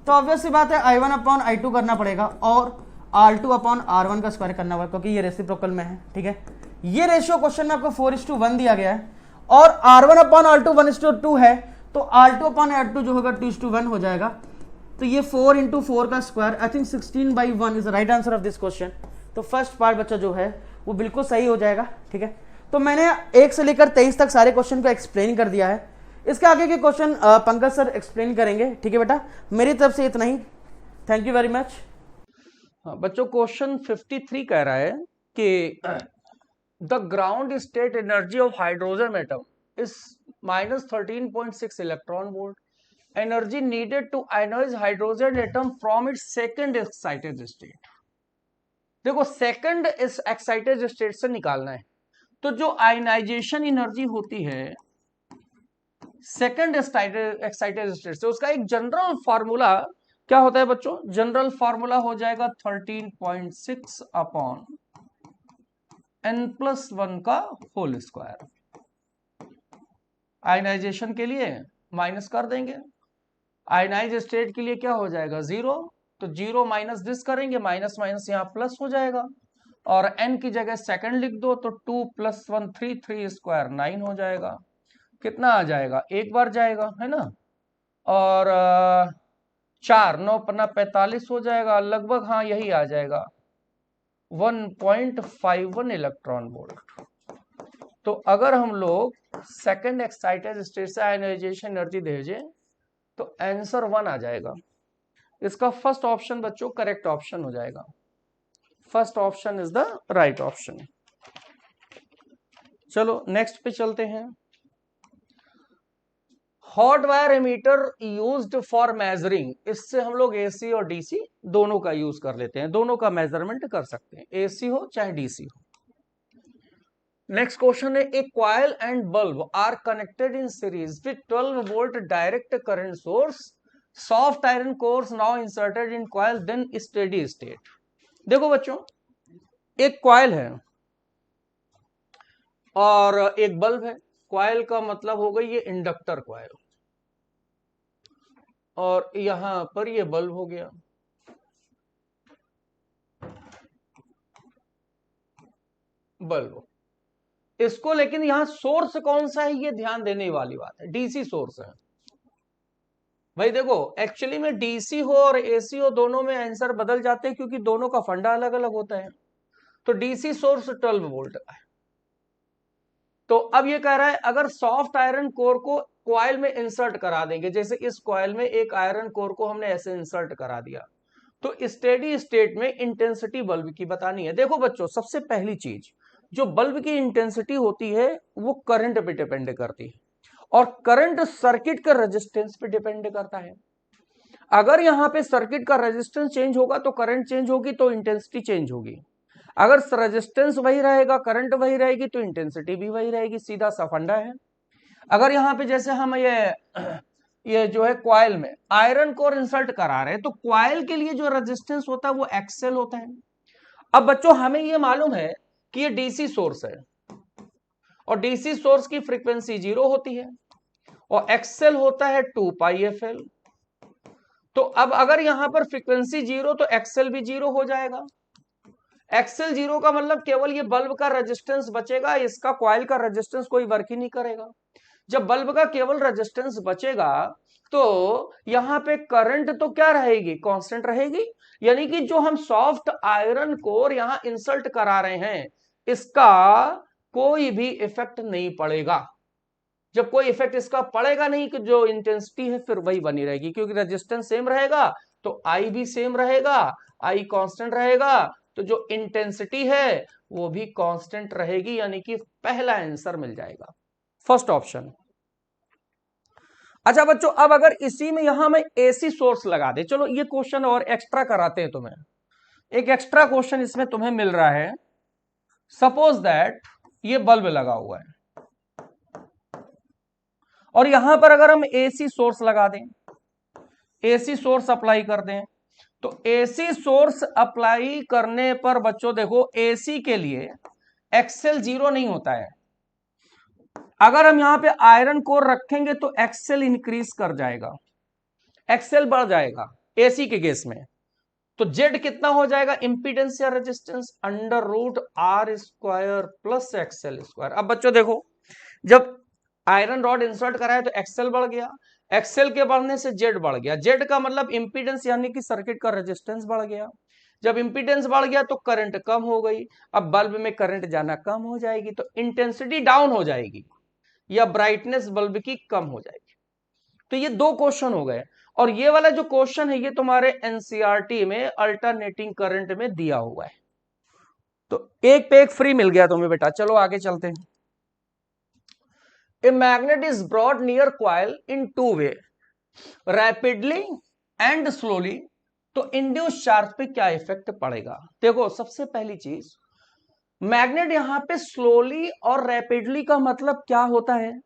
तो ऑब्वियस सी बात है I1/I2 करना पड़ेगा और R2/R1 का स्क्वायर करना होगा, क्योंकि ये रेसिप्रोकल में है, ठीक है। ये रेशियो क्वेश्चन में आपको 4:1 दिया गया है और R1/R2 1:2 है, तो R2/R2 जो होगा 2:1 हो जाएगा। तो ये 4 × 4 का square, I think 16/1 is the right answer of this question. तो फर्स्ट पार्ट बच्चा जो है वो बिल्कुल सही हो जाएगा, ठीक है। तो मैंने 1 से लेकर 23 तक सारे क्वेश्चन को एक्सप्लेन कर दिया है। इसके आगे के क्वेश्चन पंकज सर एक्सप्लेन करेंगे, ठीक है बेटा। मेरी तरफ से इतना ही, थैंक यू वेरी मच। बच्चों क्वेश्चन 53 कह रहा है कि the ground state energy of hydrogen atom is -13.6 electron volt. Energy needed to ionise hydrogen atom from its second excited state. देखो सेकंड एक्साइटेड स्टेट से निकालना है, तो जो आयनाइजेशन एनर्जी होती है सेकंड एक्साइटेड स्टेट से, उसका एक जनरल फार्मूला क्या होता है बच्चों? जनरल फार्मूला हो जाएगा 13.6 अपॉन n+1 का होल स्क्वायर। आयनाइजेशन के लिए माइनस कर देंगे, आयनाइज स्टेट के लिए क्या हो जाएगा 0, तो 0 माइनस दिस करेंगे, माइनस माइनस यहाँ प्लस हो जाएगा, और n की जगह सेकंड लिख दो तो 2 + 1 3, 3 स्क्वायर 9 हो जाएगा। कितना आ जाएगा? एक बार जाएगा है ना, और 4 9 पन्ना 45 हो जाएगा लगभग, हाँ यही आ जाएगा 1.51 इलेक्ट्रॉन वोल्ट। तो अगर हम लोग सेकंड एक्साइटेड स्टेट से आयनाइजेशन एनर्जी भेजें तो आंसर 1 आ जाएगा। इसका फर्स्ट ऑप्शन बच्चों करेक्ट ऑप्शन हो जाएगा। First option is the right option. चलो नेक्स्ट पे चलते हैं। Hot wire ammeter used for measuring, इससे हम लोग एसी और डीसी दोनों का यूज कर लेते हैं, दोनों का मेजरमेंट कर सकते हैं, एसी हो चाहे डीसी हो। नेक्स्ट क्वेश्चन है, a coil and bulb are connected in series with 12 volt direct current source, soft iron cores now inserted in coil, then steady state. देखो बच्चों, एक कॉइल है और एक बल्ब है। कॉइल का मतलब हो गई ये इंडक्टर कॉइल, और यहां पर ये बल्ब हो गया। बल्ब इसको, लेकिन यहां सोर्स कौन सा है ये ध्यान देने वाली बात है, डीसी सोर्स है भाई। देखो एक्चुअली में डीसी हो और एसी हो दोनों में आंसर बदल जाते हैं क्योंकि दोनों का फंडा अलग अलग होता है। तो डीसी सोर्स 12 वोल्ट का है। तो अब ये कह रहा है अगर सॉफ्ट आयरन कोर को कॉइल में इंसर्ट करा देंगे, जैसे इस कॉइल में एक आयरन कोर को हमने ऐसे इंसर्ट करा दिया, तो स्टेडी स्टेट में इंटेंसिटी बल्ब की बतानी है। देखो बच्चों, सबसे पहली चीज, जो बल्ब की इंटेंसिटी होती है वो करंट पे डिपेंड करती है, और करंट सर्किट का रेजिस्टेंस पे डिपेंड करता है। अगर यहां पे सर्किट का रेजिस्टेंस चेंज होगा तो करंट चेंज होगी, तो इंटेंसिटी चेंज होगी। अगर रेजिस्टेंस वही रहेगा, करंट वही रहेगी, तो इंटेंसिटी भी वही रहेगी। सीधा सा फंडा है। अगर यहाँ पे जैसे हम ये जो है कॉइल में आयरन कोर इंसर्ट करा रहे हैं, तो कॉइल के लिए जो रेजिस्टेंस होता है वो एक्सेल होता है। अब बच्चों हमें ये मालूम है कि ये डीसी सोर्स है, और डीसी सोर्स की फ्रीक्वेंसी 0 होती है, और एक्सेल होता है 2πfl। तो अब अगर यहां पर फ्रीक्वेंसी 0 तो एक्सेल भी 0 हो जाएगा। एक्सेल 0 का मतलब केवल ये बल्ब का रेजिस्टेंस बचेगा, इसका कॉइल का रेजिस्टेंस कोई वर्क ही नहीं करेगा। जब बल्ब का केवल रेजिस्टेंस बचेगा तो यहां पे करंट तो क्या रहेगी? कांस्टेंट रहेगी। यानी कि जो हम सॉफ्ट आयरन कोर यहां इंसर्ट करा रहे हैं इसका कोई भी इफेक्ट नहीं पड़ेगा। जब कोई इफेक्ट इसका पड़ेगा नहीं, कि जो इंटेंसिटी है फिर वही बनी रहेगी, क्योंकि रेजिस्टेंस सेम रहेगा तो आई भी सेम रहेगा, आई कांस्टेंट रहेगा, तो जो इंटेंसिटी है वो भी कांस्टेंट रहेगी। यानी कि पहला आंसर मिल जाएगा, फर्स्ट ऑप्शन। अच्छा बच्चों, अब अगर इसी में यहां मैं एसी सोर्स लगा दे, चलो ये क्वेश्चन और एक्स्ट्रा कराते हैं तुम्हें। एक एक्स्ट्रा क्वेश्चन इसमें तुम्हें मिल रहा है। सपोज दैट ये बल्ब लगा हुआ है और यहां पर अगर हम एसी सोर्स लगा दें, एसी सोर्स अप्लाई कर दें, तो एसी सोर्स अप्लाई करने पर बच्चों देखो एसी के लिए एक्सेल 0 नहीं होता है। अगर हम यहां पे आयरन कोर रखेंगे तो एक्सेल इंक्रीज कर जाएगा, एक्सेल बढ़ जाएगा एसी के केस में। तो जेड कितना हो जाएगा? इंपीडेंस या resistance √r² plus Excel square. अब बच्चों देखो, जब आयरन रॉड इंसर्ट करा है तो एक्सेल बढ़ गया, एक्सेल के बढ़ने से जेड बढ़ गया। जेड का मतलब इंपीडेंस यानी कि सर्किट का रेजिस्टेंस बढ़ गया। जब इंपीडेंस बढ़ गया तो करंट कम हो गई। अब बल्ब में करंट जाना कम हो जाएगी तो इंटेंसिटी डाउन हो जाएगी या ब्राइटनेस बल्ब की कम हो जाएगी। तो ये दो क्वेश्चन हो गए, और ये वाला जो क्वेश्चन है ये तुम्हारे एनसीईआरटी में अल्टरनेटिंग करंट में दिया हुआ है। तो एक पे एक फ्री मिल गया तुम्हें बेटा। चलो आगे चलते हैं। A magnet is brought near coil in two way, rapidly and slowly, तो इंड्यूस चार्ज पे क्या इफेक्ट पड़ेगा? देखो सबसे पहली चीज, मैग्नेट यहां पे स्लोली और रैपिडली का मतलब क्या होता है?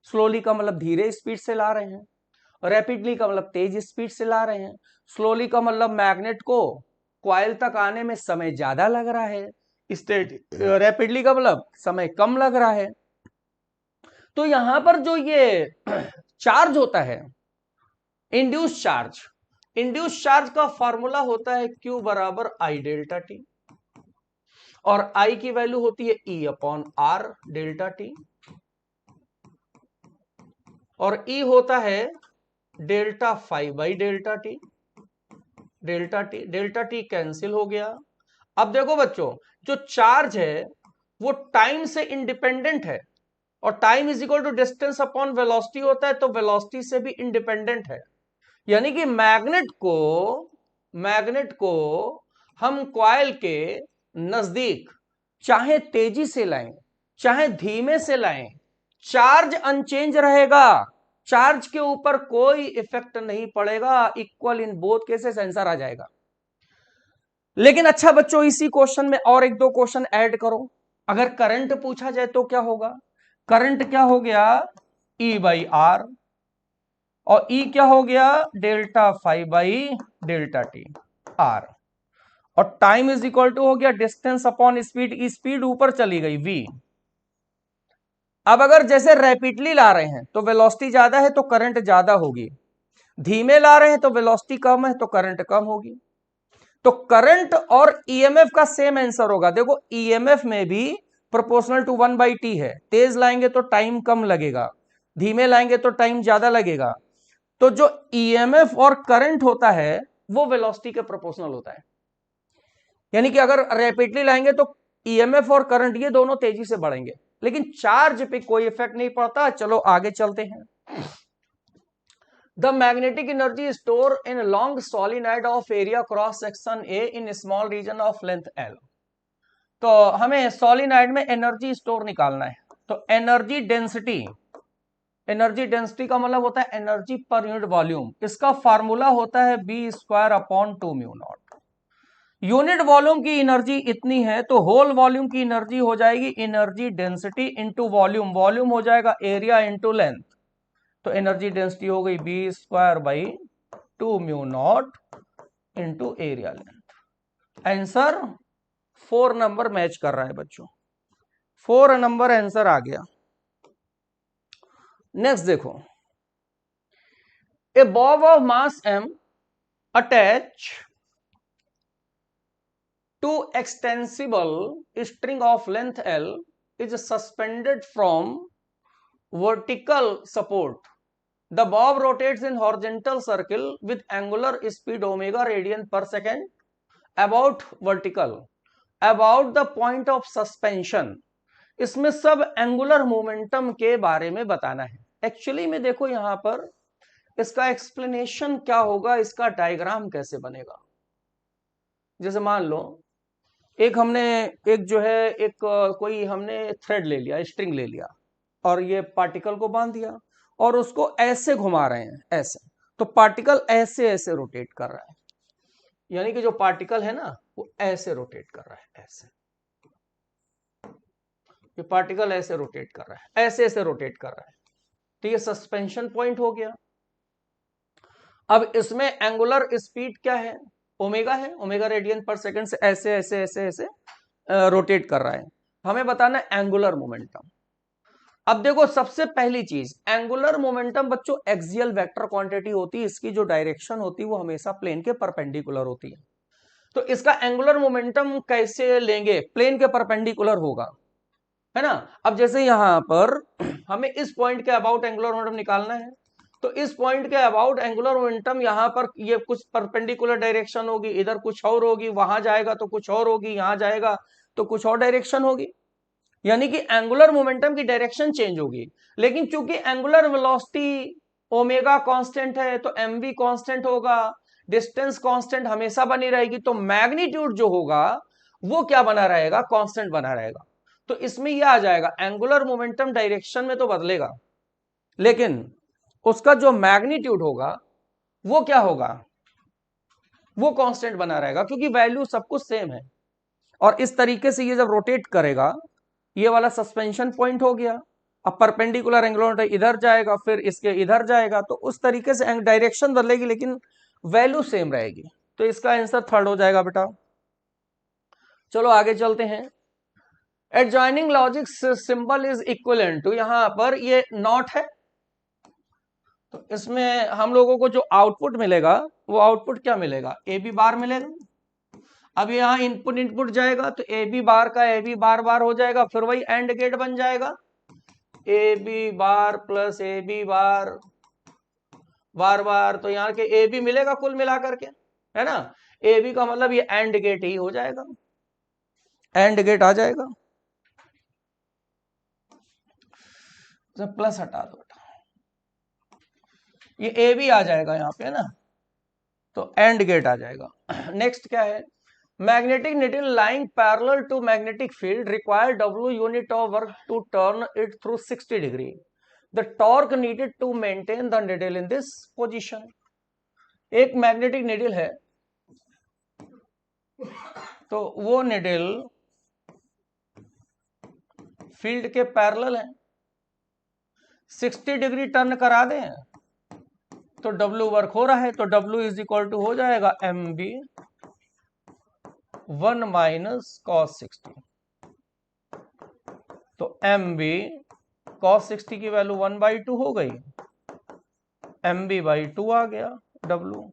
स्लोली का मतलब धीरे स्पीड से ला रहे हैं, रैपिडली का मतलब तेज स्पीड से ला रहे हैं। स्लोली का मतलब मैग्नेट को क्वाइल तक आने में समय ज्यादा लग रहा है, रैपिडली का मतलब समय कम लग रहा है। तो यहां पर जो ये चार्ज होता है, इंड्यूस चार्ज, इंड्यूस चार्ज का फॉर्मूला होता है Q बराबर I डेल्टा टी, और I की वैल्यू होती है E upon R delta T, और E होता है delta five by delta T. Delta T cancel हो गया। अब देखो बच्चों, जो चार्ज है वो टाइम से इंडिपेंडेंट है, और time is equal to distance upon velocity होता है, तो वेलोसिटी से भी इंडिपेंडेंट है। यानी कि मैग्नेट को हम कॉइल के नजदीक चाहे तेजी से लाएं चाहे धीमे से लाएं, चार्ज अनचेंज रहेगा, चार्ज के ऊपर कोई इफेक्ट नहीं पड़ेगा, equal in both cases answer आ जाएगा। लेकिन अच्छा बच्चों, इसी क्वेश्चन में और एक दो क्वेश्चन ऐड करो। अगर करंट पूछा जाए तो क्या होगा? करंट क्या हो गया? E बाई आर, और E क्या हो गया? Delta five by delta T R, और टाइम इज इक्वल टू हो गया डिस्टेंस अपॉन स्पीड, स्पीड ऊपर चली गई v। अब अगर जैसे रैपिडली ला रहे हैं तो वेलोसिटी ज्यादा है तो करंट ज्यादा होगी, धीमे ला रहे हैं तो वेलोसिटी कम है तो करंट कम होगी। तो करंट और ईएमएफ का सेम आंसर होगा। देखो ईएमएफ में भी प्रोपोर्शनल टू 1/t है, तेज लाएंगे तो टाइम कम लगेगा, धीमे लाएंगे तो टाइम ज्यादा लगेगा। तो जो ईएमएफ और करंट होता है वो वेलोसिटी के प्रोपोर्शनल होता है। यानी कि अगर रैपिडली लाएंगे तो ईएमएफ और करंट ये दोनों तेजी से बढ़ेंगे, लेकिन चार्ज पे कोई इफेक्ट नहीं पड़ता। चलो आगे चलते हैं। The magnetic energy store in long solenoid of area cross section A in small region of length L. तो हमें सोलिनॉइड में एनर्जी स्टोर निकालना है। तो एनर्जी डेंसिटी का मतलब होता है एनर्जी पर यूनिट वॉल्यूम। इसका फार्मूला होता है B square upon 2 mu naught. Unit volume की एनर्जी इतनी है तो होल वॉल्यूम की एनर्जी हो जाएगी energy density into volume, volume हो जाएगा एरिया इंटू लेंथ। तो एनर्जी डेंसिटी हो गई B square by 2 mu naught into area length. Answer 4 number match कर रहा है बच्चों, 4 नंबर आंसर आ गया। नेक्स्ट देखो, a bob of mass m attach to extensible string of length l is suspended from vertical support. The bob rotates in horizontal circle with angular speed omega radian per second about vertical about the point of suspension. इसमें सब एंगुलर मोमेंटम के बारे में बताना है। एक्चुअली में देखो यहां पर इसका एक्सप्लेनेशन क्या होगा, इसका डायग्राम कैसे बनेगा। जैसे मान लो एक कोई हमने थ्रेड ले लिया, स्ट्रिंग ले लिया, और ये पार्टिकल को बांध दिया और उसको ऐसे घुमा रहे हैं ऐसे, तो पार्टिकल ऐसे ऐसे रोटेट कर रहा है। यानी कि जो पार्टिकल है ना वो ऐसे रोटेट कर रहा है, ऐसे ये पार्टिकल ऐसे रोटेट कर रहा है, ऐसे ऐसे रोटेट कर रहा है। तो ये सस्पेंशन पॉइंट हो गया। अब इसमें एंगुलर स्पीड क्या है? ओमेगा है, ओमेगा रेडियन पर सेकंड से ऐसे ऐसे ऐसे ऐसे रोटेट कर रहा है। हमें बताना है एंगुलर मोमेंटम। अब देखो सबसे पहली चीज, एंगुलर मोमेंटम बच्चों एक्सियल वेक्टर क्वांटिटी होती है, इसकी जो डायरेक्शन होती है वो हमेशा प्लेन के परपेंडिकुलर होती है। तो इसका एंगुलर मोमेंटम कैसे लेंगे? प्लेन के परपेंडिकुलर होगा, है ना। अब जैसे यहां पर हमें इस पॉइंट के अबाउट एंगुलर मोमेंटम निकालना है, तो इस पॉइंट के अबाउट एंगुलर मोमेंटम यहां पर ये कुछ परपेंडिकुलर डायरेक्शन होगी, इधर कुछ और होगी, वहां जाएगा तो कुछ और होगी, यहां जाएगा तो कुछ और डायरेक्शन होगी। यानी कि एंगुलर मोमेंटम की डायरेक्शन चेंज होगी। लेकिन चूंकि एंगुलर वेलोसिटी ओमेगा कांस्टेंट है तो एमवी कांस्टेंट होगा, डिस्टेंस कांस्टेंट हमेशा बनी रहेगी, तो मैग्नीट्यूड जो होगा वो क्या बना रहेगा? कांस्टेंट बना रहेगा। तो इसमें यह आ जाएगा एंगुलर मोमेंटम डायरेक्शन में तो बदलेगा, लेकिन उसका जो मैग्नीट्यूड होगा वो क्या होगा, वो कांस्टेंट बना रहेगा, क्योंकि वैल्यू सब कुछ सेम है। और इस तरीके से ये जब रोटेट करेगा, ये वाला सस्पेंशन पॉइंट हो गया, अब परपेंडिकुलर एंगुलर इधर जाएगा, फिर इसके इधर जाएगा, तो उस तरीके से डायरेक्शन बदलेगी लेकिन वैल्यू सेम रहेगी। तो इसका आंसर थर्ड हो जाएगा बेटा। चलो आगे चलते हैं। Adjoining logic symbol is equivalent to, यहां पर ये नॉट है, तो इसमें हम लोगों को जो आउटपुट मिलेगा वो आउटपुट क्या मिलेगा, ए बी बार मिलेगा। अब यहां इनपुट इनपुट जाएगा तो ए बी बार का ए बी बार बार हो जाएगा, फिर वही एंड गेट बन जाएगा, A B bar plus A B bar bar bar, तो यहाँ के ए बी मिलेगा कुल मिलाकर के, है ना। ए बी का मतलब ये एंड गेट ही हो जाएगा, एंड गेट आ जाएगा। तो प्लस हटा दो बेटा, ये ए बी आ जाएगा यहाँ पे, है ना, तो एंड गेट आ जाएगा। नेक्स्ट क्या है, magnetic needle lying parallel to magnetic field require W unit of work to turn it through 60 degree, the torque needed to maintain the needle in this position. एक मैग्नेटिक नीडल है, तो वो नीडल फील्ड के पैरेलल है, 60 डिग्री टर्न करा दें तो W वर्क हो रहा है, तो W इज इक्वल टू हो जाएगा MB 1 माइनस कॉस 60, तो MB cos 60 की वैल्यू 1/2 हो गई, MB/2 आ गया W,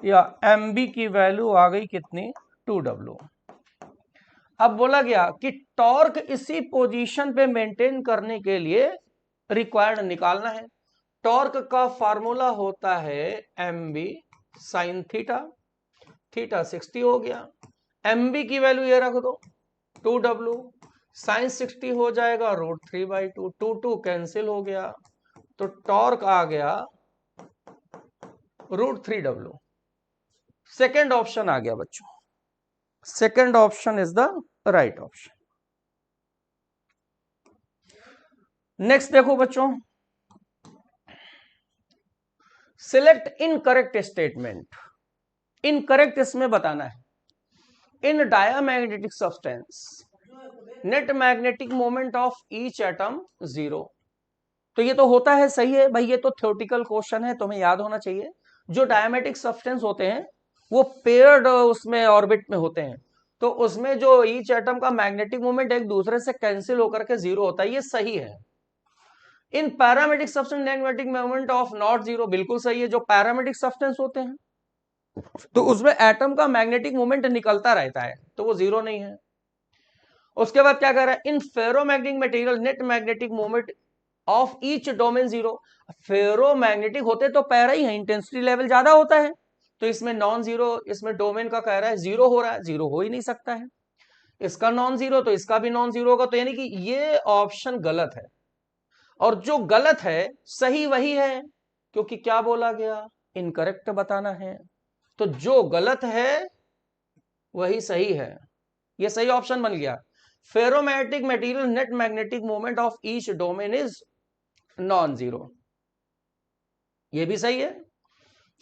या MB की वैल्यू आ गई कितनी, 2W। अब बोला गया कि टॉर्क इसी पोजीशन पे मेंटेन करने के लिए रिक्वायर्ड निकालना है। टॉर्क का फार्मूला होता है MB साइन थीटा, थीटा 60 हो गया, MB की वैल्यू ये रख दो 2W, साइन 60 हो जाएगा √3/2, 2 कैंसिल हो गया, तो टॉर्क आ गया √3W। सेकेंड ऑप्शन आ गया बच्चों, second option is the right option. Next देखो बच्चों, सिलेक्ट इनकरेक्ट स्टेटमेंट। इनकरेक्ट इसमें बताना है, in diamagnetic substance net magnetic moment of each atom 0। तो ये तो होता है, सही है भाई, ये तो थ्योरेटिकल क्वेश्चन है, तुम्हें याद होना चाहिए। जो डायमेटिक सब्सटेंस होते हैं वो पेयर्ड उसमें ऑर्बिट में होते हैं, तो उसमें जो ईच एटम का मैग्नेटिक मोमेंट एक दूसरे से कैंसिल होकर के 0 होता है, ये सही है। In paramagnetic substance magnetic moment of not 0, बिल्कुल सही है। जो पैरामेटिक सब्सटेंस होते हैं तो उसमें एटम का मैग्नेटिक मोमेंट निकलता रहता है, तो वो 0 नहीं है। उसके बाद क्या कर रहा है, in ferromagnetic material net magnetic moment of each domain 0। Ferromagnetic होते तो पैरा ही है, इंटेंसिटी लेवल ज्यादा होता है, तो इसमें नॉन जीरो, इसमें डोमेन का कह रहा है 0 हो रहा है, 0 हो ही नहीं सकता है। इसका नॉन जीरो तो इसका भी नॉन जीरो होगा, तो यानी कि ये ऑप्शन गलत है। और जो गलत है सही वही है, क्योंकि क्या बोला गया, इनकरेक्ट बताना है, तो जो गलत है वही सही है, ये सही ऑप्शन बन गया। Ferromagnetic material net magnetic moment of each domain is non zero, ये भी सही है।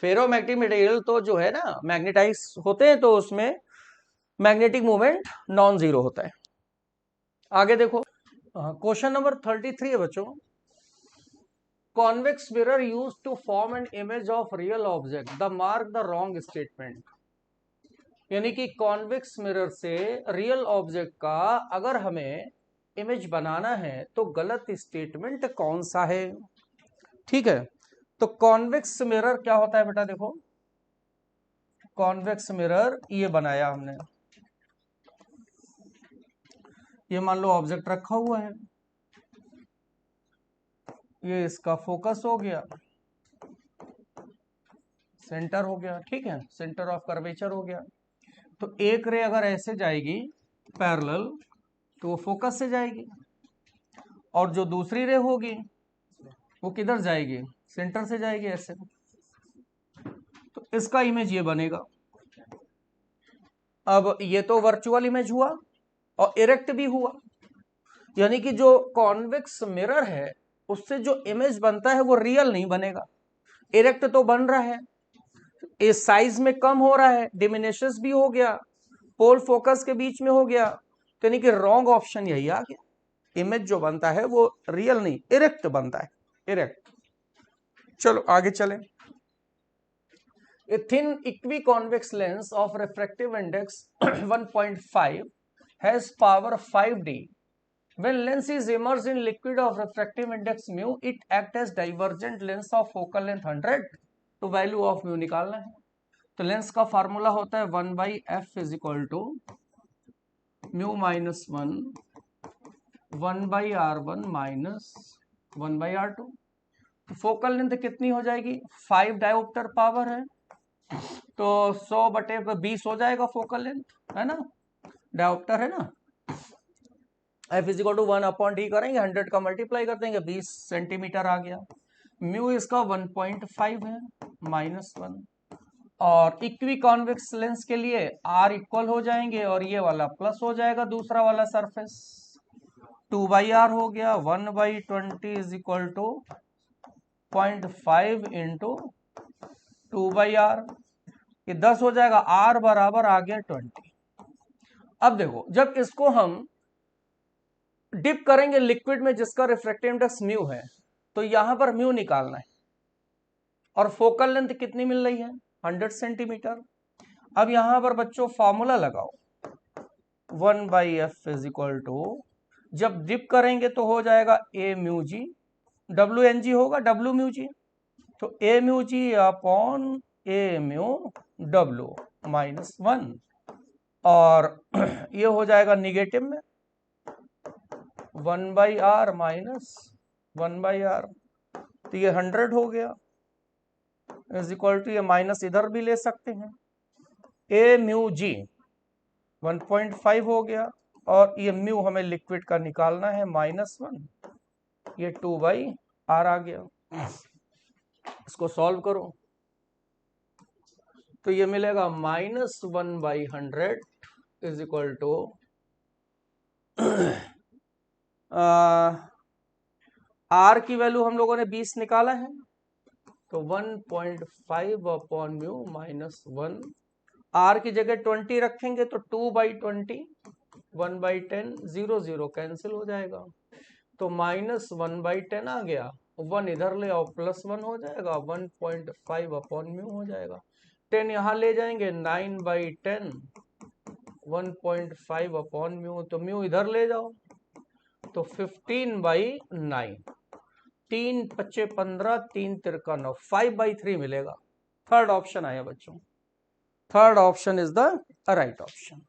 फेरोमैग्नेटिक मटेरियल तो जो है ना मैग्नेटाइज होते हैं, तो उसमें मैग्नेटिक मोमेंट नॉन जीरो होता है। आगे देखो, क्वेश्चन नंबर 33 है बच्चों। Convex mirror use to form an image of real object the mark the wrong statement. यानी कि कॉन्वेक्स मिरर से रियल ऑब्जेक्ट का अगर हमें इमेज बनाना है तो गलत स्टेटमेंट कौन सा है। ठीक है, तो कॉन्वेक्स मिरर क्या होता है बेटा, देखो कॉन्वेक्स मिरर ये बनाया हमने, ये मान लो ऑब्जेक्ट रखा हुआ है, ये इसका फोकस हो गया, सेंटर हो गया, ठीक है, सेंटर ऑफ कर्वेचर हो गया। तो एक रे अगर ऐसे जाएगी पैरेलल तो वो फोकस से जाएगी, और जो दूसरी रे होगी वो किधर जाएगी, सेंटर से जाएगी ऐसे, तो इसका इमेज ये बनेगा। अब ये तो वर्चुअल इमेज हुआ और इरेक्ट भी हुआ, यानी कि जो कॉन्वेक्स मिरर है उससे जो इमेज बनता है वो रियल नहीं बनेगा। इरेक्ट तो बन रहा है, इस साइज में कम हो रहा है, डिमिनिशस भी हो गया, पोल फोकस के बीच में हो गया, तो यानी कि रॉन्ग ऑप्शन यही आ गया। इमेज जो बनता है वो रियल नहीं, इरेक्ट बनता है, इरेक्ट। चलो आगे चलें। A thin equiconvex lens of refractive index 1.5 has power 5D. When lens is immersed in liquid of refractive index mu, it acts as divergent lens of focal length 100. तो वैल्यू ऑफ म्यू निकालना है। तो लेंस का फार्मूला होता है 1/f is equal to mu minus 1/r1 minus 1/r2। तो फोकल लेंथ कितनी हो जाएगी, 5 डायोप्टर पावर है, तो 100/20 हो जाएगा फोकल लेंथ, है ना, डायोप्टर है ना। F is equal to 1/d करेंगे, 100 का मल्टीप्लाई कर देंगे, 20 सेंटीमीटर आ गया। म्यू इसका 1.5 है माइनस 1, और इक्वी कॉन्वेक्स लेंस के लिए आर इक्वल हो जाएंगे और ये वाला प्लस हो जाएगा, दूसरा वाला सरफेस 2/r हो गया। 1/20 is equal to 0.5 into 2/r, ये 10 हो जाएगा, r बराबर आ गया 20। अब देखो जब इसको हम डिप करेंगे लिक्विड में जिसका रिफ्रैक्टिव इंडेक्स म्यू है, तो यहां पर म्यू निकालना है, और फोकल लेंथ कितनी मिल रही है 100 सेंटीमीटर। अब यहां पर बच्चों फॉर्मूला लगाओ, 1/f इज इक्वल टू, जब डिप करेंगे तो हो जाएगा a mu G, W N G होगा, डब्ल्यू म्यू जी, तो a mu G upon a mu W minus 1, और ये हो जाएगा निगेटिव में 1/r माइनस 1/r, तो ये 100 हो गया इज इक्वल टू, ये माइनस इधर भी ले सकते हैं, a म्यू जी 1.5 हो गया, और ये म्यू हमें लिक्विड का निकालना है -1, ये 2/r आ गया। इसको सॉल्व करो तो ये मिलेगा -1/100 इज इक्वल टू आर की वैल्यू हम लोगों ने 20 निकाला है, तो 1.5 अपॉन म्यू -1, आर की जगह 20 रखेंगे तो 2/20, 1/10, 0 0 कैंसिल हो जाएगा, तो -1/10 आ गया, 1 इधर ले आओ +1 हो जाएगा, 1.5 अपॉन म्यू हो जाएगा, 10 यहां ले जाएंगे 9/10, 1.5 अपॉन म्यू, तो म्यू इधर ले जाओ तो 15/9, 3 × 5 = 15, 3 × 3 = 9, 5/3 मिलेगा। थर्ड ऑप्शन आया बच्चों, third option is the right option.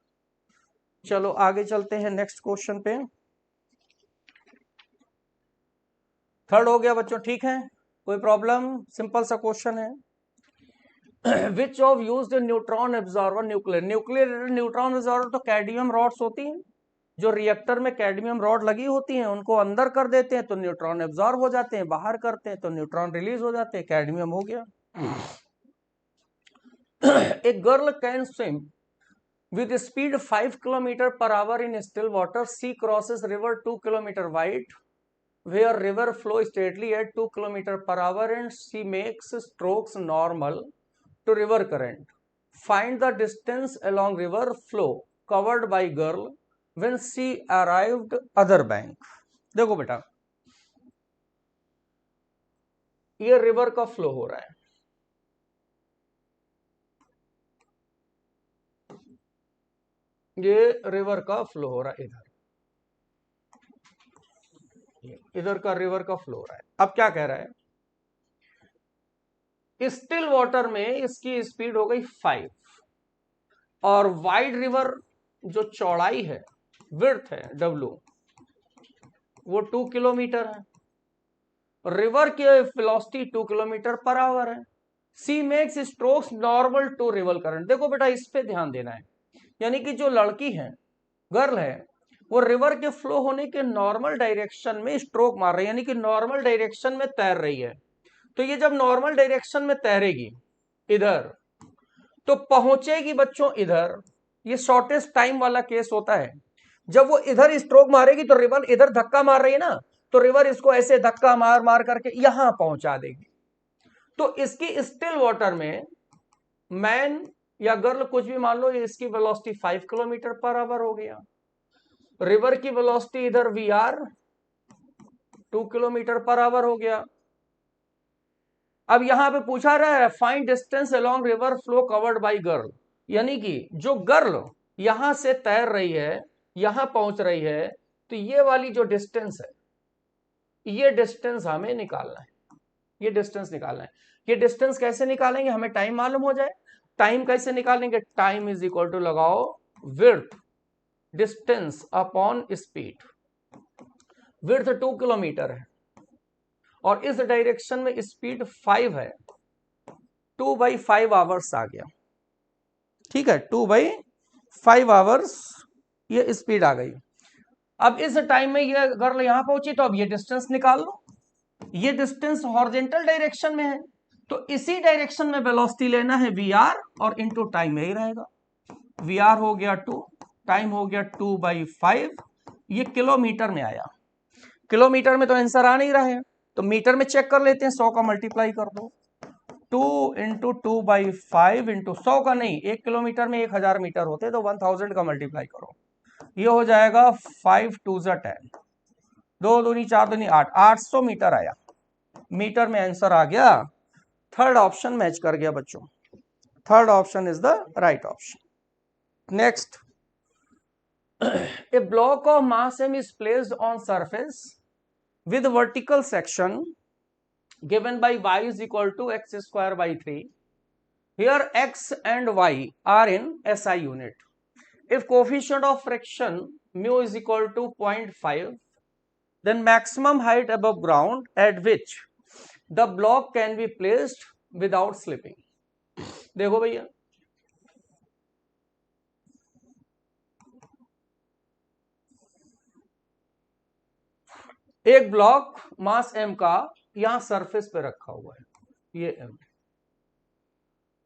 चलो आगे चलते हैं नेक्स्ट क्वेश्चन पे। थर्ड हो गया बच्चों, ठीक है, कोई प्रॉब्लम, सिंपल सा क्वेश्चन है। Which of used neutron absorber nuclear, nuclear neutron absorber तो कैडमियम रॉड्स होती हैं, जो रिएक्टर में कैडमियम रॉड लगी होती हैं उनको अंदर कर देते हैं तो न्यूट्रॉन एब्जॉर्ब हो जाते हैं, बाहर करते हैं तो न्यूट्रॉन रिलीज हो जाते हैं, कैडमियम हो गया। A girl can swim with speed 5 km/h in still water. She crosses river 2 km wide, where river flow steadily at 2 km/h, and she makes strokes normal to river current. Find the distance along river flow covered by girl when she arrived other bank. देखो बेटा, ये रिवर का फ्लो हो रहा है, ये रिवर का फ्लो हो रहा है, इधर का रिवर का फ्लो हो रहा है। अब क्या कह रहा है, स्टिल वाटर में इसकी स्पीड हो गई 5, और वाइड रिवर जो चौड़ाई है, विड्थ है W, वो 2 किलोमीटर है, रिवर की वेलोसिटी 2 km/h है। She makes strokes normal to river current. देखो बेटा इस पे ध्यान देना है, यानी कि जो लड़की है, गर्ल है, वो रिवर के फ्लो होने के नॉर्मल डायरेक्शन में स्ट्रोक मार रही है, यानी कि नॉर्मल डायरेक्शन में तैर रही है। तो ये जब नॉर्मल डायरेक्शन में तैरेगी इधर, तो पहुंचेगी बच्चों इधर, ये शॉर्टेस्ट टाइम वाला केस होता है। जब वो इधर स्ट्रोक मारेगी तो रिवर इधर धक्का मार रही है ना, तो रिवर इसको ऐसे धक्का मार मार करके यहां पहुंचा देगी। तो इसकी स्टिल वाटर में मैन या गर्ल कुछ भी मान लो, इसकी वेलोसिटी 5 किलोमीटर पर आवर हो गया। रिवर की वेलोसिटी इधर V R 2 kilometre per hour हो गया। अब यहां पे पूछा रहा है find distance along river flow covered by girl, यानी कि जो गर्ल यहां से तैर रही है यहां पहुंच रही है, तो ये वाली जो डिस्टेंस है, ये डिस्टेंस हमें निकालना है। ये डिस्टेंस निकालना है। ये डिस्टेंस कैसे निकालेंगे, हमें टाइम मालूम हो जाए। टाइम कैसे निकालेंगे, टाइम इज इक्वल टू लगाओ width distance upon speed. Width 2 kilometre है और इस डायरेक्शन में स्पीड 5 है, 2/5 आवर्स आ गया। ठीक है, 2/5 आवर्स ये स्पीड आ गई। अब इस टाइम में ये गर्ल यहां पहुंची, तो अब ये डिस्टेंस निकाल लो। ये डिस्टेंस हॉरिजॉन्टल डायरेक्शन में है, तो इसी डायरेक्शन में वेलोसिटी लेना है वीआर और इनटू टाइम यही रहेगा। वीआर हो गया 2, टाइम हो गया 2/5। ये किलोमीटर में आया। किलोमीटर में तो आंसर आ नहीं रहा है, तो मीटर में चेक कर लेते हैं। 100 का मल्टीप्लाई कर दो, 2 × 2/5 इंटू 100 का नहीं, 1 किलोमीटर में 1000 मीटर होते, तो 1000 का मल्टीप्लाई करो। ये हो जाएगा 5 2 10, 2 दूनी 4 दूनी 8, 800 मीटर आया। मीटर में आंसर आ गया। थर्ड ऑप्शन मैच कर गया बच्चों। Third option is the right option. Next, A block of mass m is placed on surface with vertical section given by y is equal to x square by 3. Here x and y are in SI unit. If coefficient of friction mu is equal to 0.5, then maximum height above ground at which the block can be placed without slipping. देखो भैया, एक ब्लॉक मास m का यहां सरफेस पे रखा हुआ है, ये m,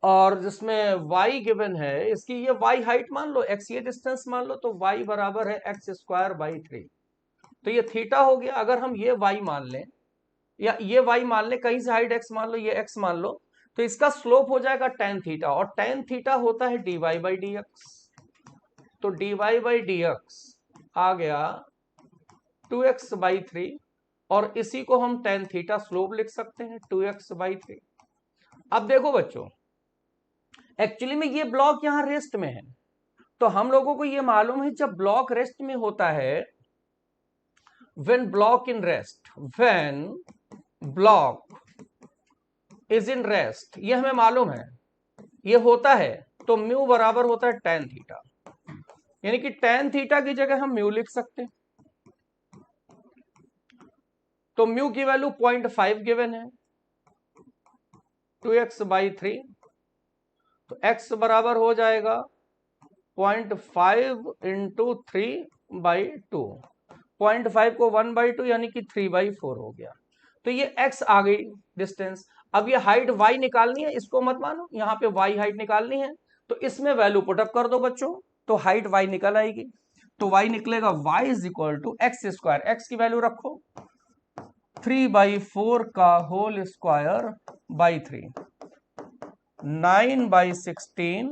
और जिसमें y गिवन है, इसकी ये y हाइट मान लो, x ये डिस्टेंस मान लो, तो y बराबर है x²/3। तो ये थीटा हो गया। अगर हम ये y मान लें या ये y मान लें, कहीं से हाइट x मान लो, ये x मान लो, तो इसका स्लोप हो जाएगा tan थीटा, और tan थीटा होता है dy/dx। तो dy/dx आ गया 2x/3, और इसी को हम tan थीटा स्लोप लिख सकते हैं 2x/3। अब देखो बच्चों, एक्चुअली में ये ब्लॉक यहां रेस्ट में है, तो हम लोगों को ये मालूम है जब ब्लॉक रेस्ट में होता है, when block in rest, when block is in rest, ये हमें मालूम है, ये होता है, तो म्यू बराबर होता है tan थीटा, यानी कि tan थीटा की जगह हम म्यू लिख सकते हैं। तो म्यू की वैल्यू 0.5 गिवन है, 2x/3, तो x बराबर हो जाएगा 0.5 × 3/2, 0.5 को 1/2 यानी कि 3/4 हो गया। तो ये x आ गई डिस्टेंस। अब ये हाइट y निकालनी है, इसको मत मानो, यहाँ पे y हाइट निकालनी है, तो इसमें वैल्यू पुटअप कर दो बच्चों, तो हाइट y निकल आएगी। तो y निकलेगा y is equal to x², x की वैल्यू रखो 3/4 का होल स्क्वायर बाई 3, 9/16,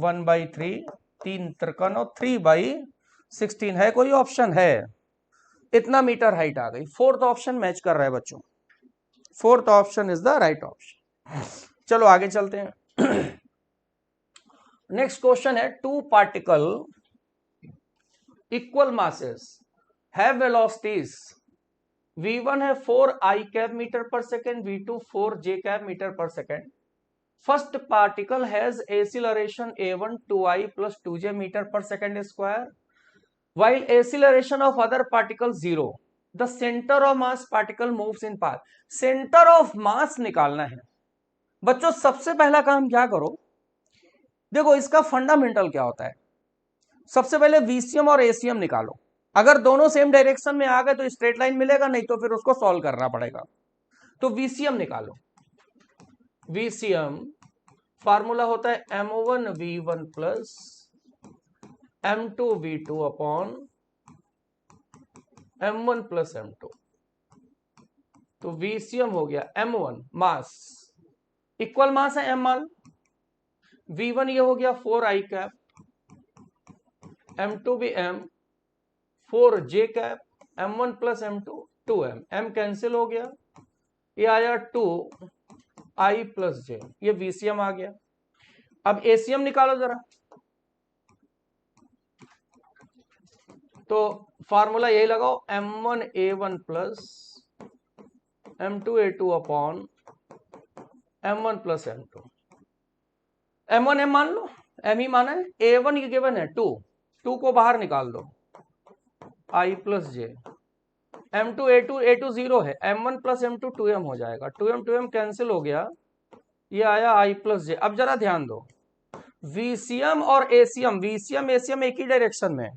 1/3, 3 त्रिकन और 3/16 है। कोई ऑप्शन है? इतना मीटर हाइट आ गई। फोर्थ ऑप्शन मैच कर रहा है बच्चों, fourth option is the right option. चलो आगे चलते हैं। नेक्स्ट क्वेश्चन है, two particle equal masses have velocities, v1 है 4 i cap metre per second, v2 4 j cap metre per second. First particle has acceleration a1 2i plus 2j metre per second square, while acceleration of other particle 0, the center of mass particle moves in path। Centre of mass निकालना है बच्चों। सबसे पहला काम क्या करो, देखो इसका फंडामेंटल क्या होता है। सबसे पहले VCM और ACM निकालो। अगर दोनों सेम डायरेक्शन में आ गए तो स्ट्रेट लाइन मिलेगा, नहीं तो फिर उसको सॉल्व करना पड़ेगा। तो VCM निकालो। VCM फार्मूला होता है M1V1 plus M2V2 upon M1 plus M2। तो VCM हो गया M1 मास, इक्वल मास है M मान, V1 ये हो गया 4I कैप, M2 भी M, 4J cap, M1 plus M2 2M, M cancel हो गया, ये आया 2I प्लस J, ये VCM आ गया। अब ACM निकालो जरा, तो फार्मूला यही लगाओ, M1A1 plus M2A2 upon M1 plus M2। M1 M मान लो, M ही माना है, A1 ये गिवन है 2 को बाहर निकाल दो, I plus J, M2A2 A2 0 है, M1 प्लस M2 2M हो जाएगा, 2M कैंसिल हो गया, ये आया I प्लस J। अब जरा ध्यान दो, VCM और ACM, VCM ACM एक ही डायरेक्शन में,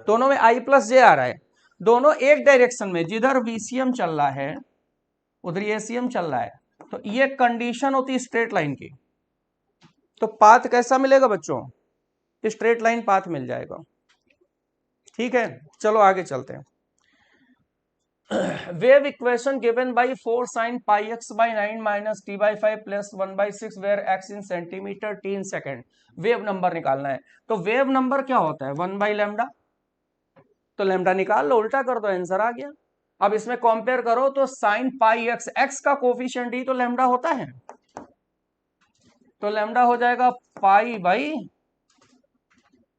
दोनों में I प्लस J आ रहा है, दोनों एक डायरेक्शन में, जिधर VCM चल रहा है उधर ACM चल रहा है, तो ये कंडीशन होती है स्ट्रेट लाइन की। तो पाथ कैसा मिलेगा बच्चों, स्ट्रेट लाइन पाथ मिल जाएगा। ठीक है, चलो आगे चलते हैं। Wave equation given by 4 sin pi x by 9 minus t by 5 plus 1 by 6 where x in centimetre t in second. Wave number निकालना है, तो वेव नंबर क्या होता है 1 by लैम्डा, तो लैम्डा निकाल लो, उल्टा कर दो, आंसर आ गया। अब इसमें कंपेयर करो तो sin pi x, x का कोफिशिएंट ही तो लैम्डा होता है, तो लैम्डा हो जाएगा पाई बाई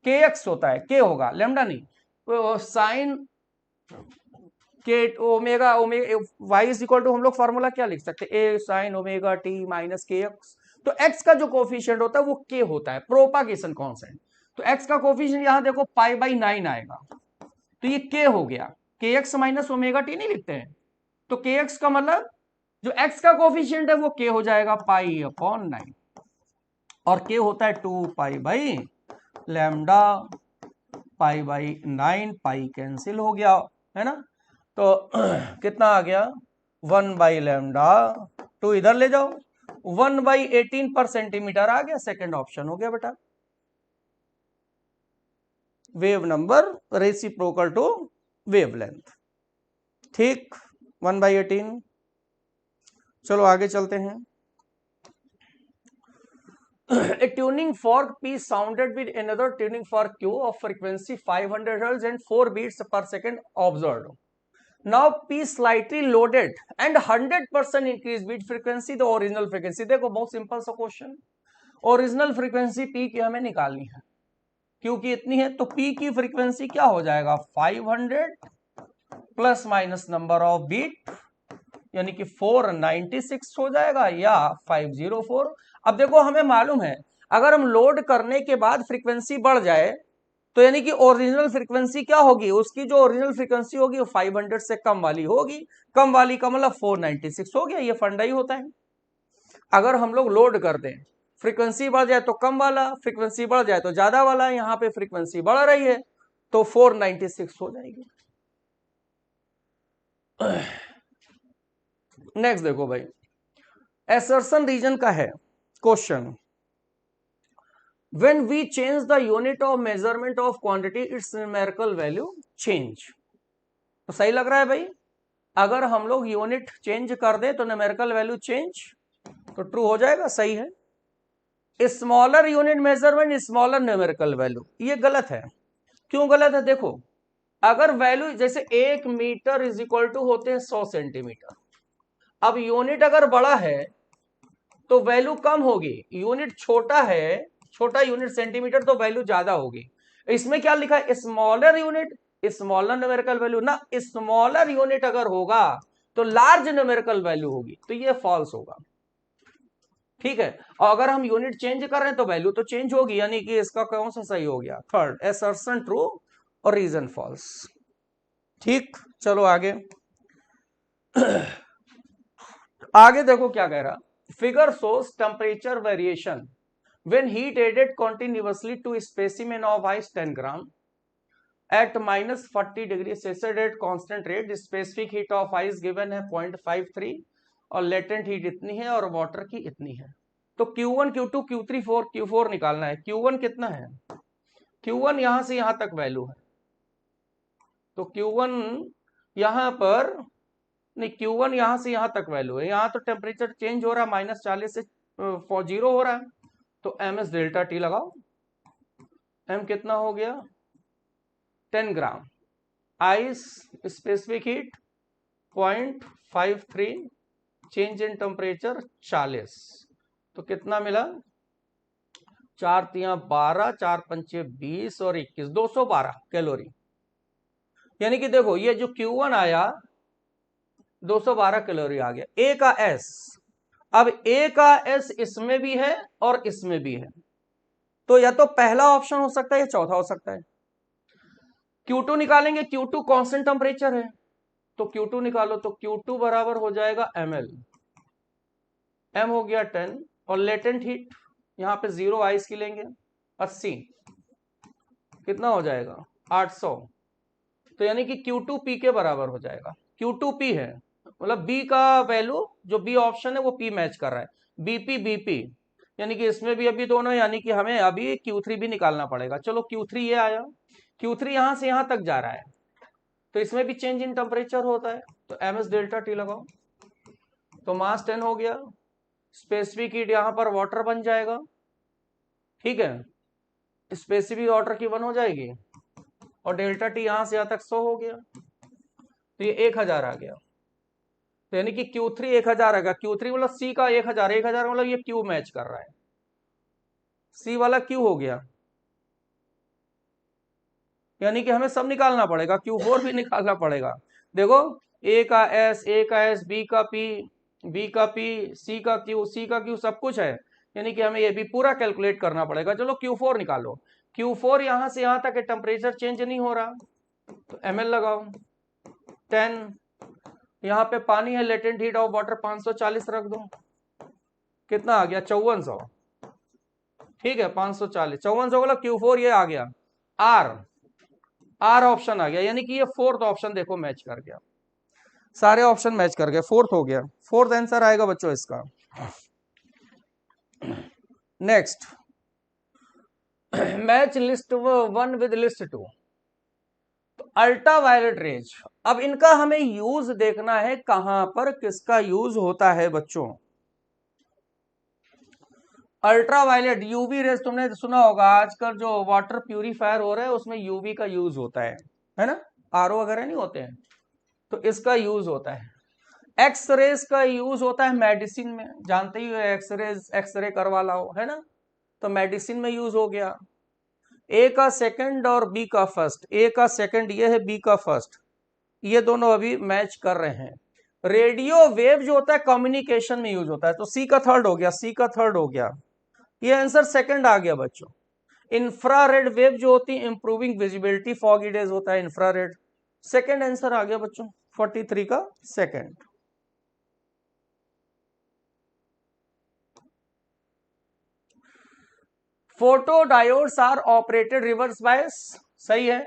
kx होता है, k होगा लैम्डा नहीं, तो sine K omega y is equal to, हम लोग फॉर्मूला क्या लिख सकते हैं, a sine omega t minus K X, तो x का जो कोफिशिएंट होता है वो k होता है, प्रोपागेशन कांस्टेंट, तो x का कोफिशिएंट यहां देखो पाई बाई 9 आएगा, तो ये k हो गया, के एक्स माइनस ओमेगा टी नहीं लिखते हैं, तो के एक्स का मतलब जो x का कोफिशिएंट है वो k हो जाएगा पाई अपॉन 9, और k होता है 2 pi by lambda pi by 9, pi cancel हो गया है ना, तो कितना आ गया 1 बाई लैम्डा, 2 इधर ले जाओ, 1 बाई 18 पर सेंटीमीटर आ गया, सेकंड ऑप्शन हो गया बेटा। Wave number reciprocal to wavelength, ठीक, 1 बाई 18। चलो आगे चलते हैं। A tuning fork P sounded with another tuning fork Q of frequency 500 Hz and 4 beats per second observed. Now P slightly loaded and 100% increased beat frequency the original frequency। देखो बहुत सिंपल सा क्वेश्चन, ओरिजिनल फ्रीक्वेंसी P की हमें निकालनी है, क्योंकि इतनी है, तो P की फ्रीक्वेंसी क्या हो जाएगा 500 plus minus number of beat, यानी कि 496 हो जाएगा या 504। अब देखो हमें मालूम है अगर हम लोड करने के बाद फ्रीक्वेंसी बढ़ जाए तो यानी कि ओरिजिनल फ्रीक्वेंसी क्या होगी, उसकी जो ओरिजिनल फ्रीक्वेंसी होगी वो 500 से कम वाली होगी, कम वाली का मतलब 496 हो गया, ये फंडा ही होता है। अगर हम लोग लोड कर दें, फ्रीक्वेंसी बढ़ जाए तो कम वाला, फ्रीक्वेंसी बढ़ जाए तो ज्यादा वाला, यहाँ पे फ्रीक्वेंसी बढ़ रही है तो 496 हो जाएगी। नेक्स्ट देखो भाई, एसर्शन रीजन का है question, when we change the unit of measurement of quantity its numerical value change। तो सही लग रहा है भाई, अगर हम लोग यूनिट चेंज कर दे तो न्यूमेरिकल वैल्यू चेंज, तो ट्रू हो जाएगा, सही है। Smaller unit measurement smaller numerical value, ये गलत है। क्यों गलत है, देखो अगर वैल्यू जैसे 1 मीटर इज इक्वल टू होते हैं 100 सेंटीमीटर, अब यूनिट अगर बड़ा है तो वैल्यू कम होगी, यूनिट छोटा है, छोटा यूनिट सेंटीमीटर, तो वैल्यू ज्यादा होगी। इसमें क्या लिखा है smaller unit smaller numerical value ना, स्मॉलर यूनिट अगर होगा तो लार्ज न्यूमेरिकल वैल्यू होगी, तो ये फॉल्स होगा। ठीक है, और अगर हम यूनिट चेंज कर रहे हैं तो वैल्यू तो चेंज होगी, यानी कि इसका कौन सा सही हो गया, थर्ड, असर्शन ट्रू और रीजन फॉल्स। ठीक, चलो आगे। आगे देखो क्या कह रहा, figure shows temperature variation when heat added continuously to a specimen of ice 10 gram at minus 40 degree Celsius at constant rate, specific heat of ice given है 0.53 और latent heat इतनी है और वाटर की इतनी है। तो Q1 Q2 Q3 4 Q4 निकालना है। Q1 कितना है, Q1 यहां से यहां तक वैल्यू है, तो Q1 यहां पर नहीं, Q1 यहां से यहां तक वैल्यू है, यहां तो टेम्परेचर चेंज हो रहा है, -40 से 0 हो रहा है, तो ms डेल्टा टी लगाओ। m कितना हो गया? 10 gram. Ice specific heat 0.53, change in temperature 40, तो कितना मिला? 4 तिया 12, 4 पंचे 20 और 21, 212 कैलोरी। यानी कि देखो ये जो Q1 आया 212 कैलोरी आ गया। A का S, अब A का S इसमें भी है और इसमें भी है, तो या तो पहला ऑप्शन हो सकता है या चौथा हो सकता है। Q2 निकालेंगे, Q2 कांस्टेंट टेम्परेचर है, तो Q2 निकालो, तो Q2 बराबर हो जाएगा ml, m हो गया 10, और लेटेंट हीट यहां पे 0 आइस की लेंगे 80, कितना हो जाएगा? 800, तो यानी कि Q2 P के बराबर हो जाएगा। Q2 P है, मतलब B का वैल्यू जो B ऑप्शन है वो P मैच कर रहा है, BP BP, यानी कि इसमें भी अभी दोनों, यानी कि हमें अभी Q3 भी निकालना पड़ेगा। चलो Q3 ये आया, Q3 यहां से यहां तक जा रहा है, तो इसमें भी चेंज इन टेम्परेचर होता है, तो ms डेल्टा टी लगाओ, तो मास 10 हो गया, स्पेसिफिक हीट यहां पर वाटर बन जाएगा, ठीक है, स्पेसिफिक वाटर की 1 हो जाएगी, और डेल्टा टी यहां से यहां तक 100 हो गया, तो ये 1000 आ गया, तो यानी कि Q3 1000 आएगा। Q3 मतलब C का 1000, 1000 मतलब ये Q मैच कर रहा है, C वाला Q हो गया, यानी कि हमें सब निकालना पड़ेगा, Q4 भी निकालना पड़ेगा। देखो A का S, B का P, C का Q सब कुछ है, यानी कि हमें ये भी पूरा कैलकुलेट करना पड़ेगा। चलो Q4 निकालो, Q4 यहां से यहां तक टेम्परेचर चेंज नहीं हो रहा, तो ml लगाओ 10, यहां पे पानी है, लेटेंट हीट ऑफ वाटर 540 रख दो, कितना आ गया? 5400, ठीक है, 540, 5400 मतलब Q4 ये आ गया, आर ऑप्शन आ गया, यानी कि ये फोर्थ ऑप्शन देखो मैच कर गया, सारे ऑप्शन मैच कर गए, फोर्थ हो गया, फोर्थ आंसर आएगा बच्चों इसका। Next, match list 1 with list 2, तो अल्ट्रा वायलेट रेज, अब इनका हमें यूज देखना है, कहां पर किसका यूज होता है बच्चों। अल्ट्रा वायलेट यूवी रेज, तुमने सुना होगा आजकल जो वाटर प्यूरिफायर हो रहा है उसमें यूवी का यूज होता है ना, आरओ वगैरह नहीं होते हैं, तो इसका यूज होता है। एक्स रेज का यूज होता है मेडिसिन में, जानते ही हो, एक्सरे करवा लाओ, है ना, तो मेडिसिन में यूज हो गया। ए का सेकंड और बी का फर्स्ट, ए का सेकंड ये है, बी का फर्स्ट, ये दोनों अभी मैच कर रहे हैं। रेडियो वेव जो होता है कम्युनिकेशन में यूज होता है, तो सी का थर्ड हो गया, सी का थर्ड हो गया, ये आंसर सेकंड आ गया बच्चों। इंफ्रारेड वेव जो होती है इंप्रूविंग विजिबिलिटी, फॉगी डेज होता है इंफ्रारेड, सेकंड आंसर आ गया बच्चों, 43 का second. Photo diodes are operated reverse bias, सही है।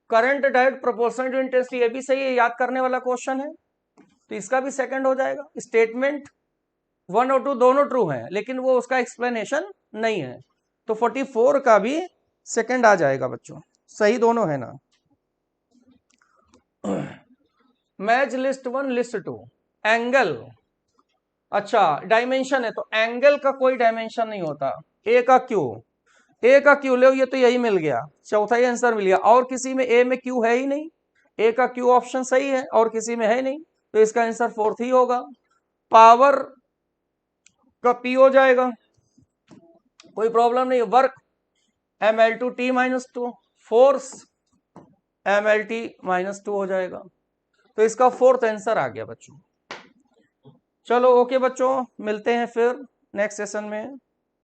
Current diode proportional to intensity, ये भी सही है, याद करने वाला क्वेश्चन है, तो इसका भी सेकंड हो जाएगा। स्टेटमेंट 1 और 2 दोनों ट्रू हैं, लेकिन वो उसका एक्सप्लेनेशन नहीं है, तो 44 का भी सेकंड आ जाएगा बच्चों, सही दोनों है ना। मैच लिस्ट 1 लिस्ट 2, एंगल, अच्छा डायमेंशन है, तो एंगल का कोई डायमेंशन नहीं होता। ए का क्यू ले, ये तो यही मिल गया, चौथा ही आंसर मिल गया, और किसी में ए में क्यू है ही नहीं, ए का क्यू ऑप्शन सही है और किसी में है नहीं, तो इसका आंसर फोर्थ ही होगा। पावर का पी हो जाएगा, कोई प्रॉब्लम नहीं। वर्क ml2t -2, फोर्स mlt -2 हो जाएगा, तो इसका फोर्थ आंसर आ गया बच्चों। चलो ओके बच्चों, मिलते हैं फिर नेक्स्ट सेशन में।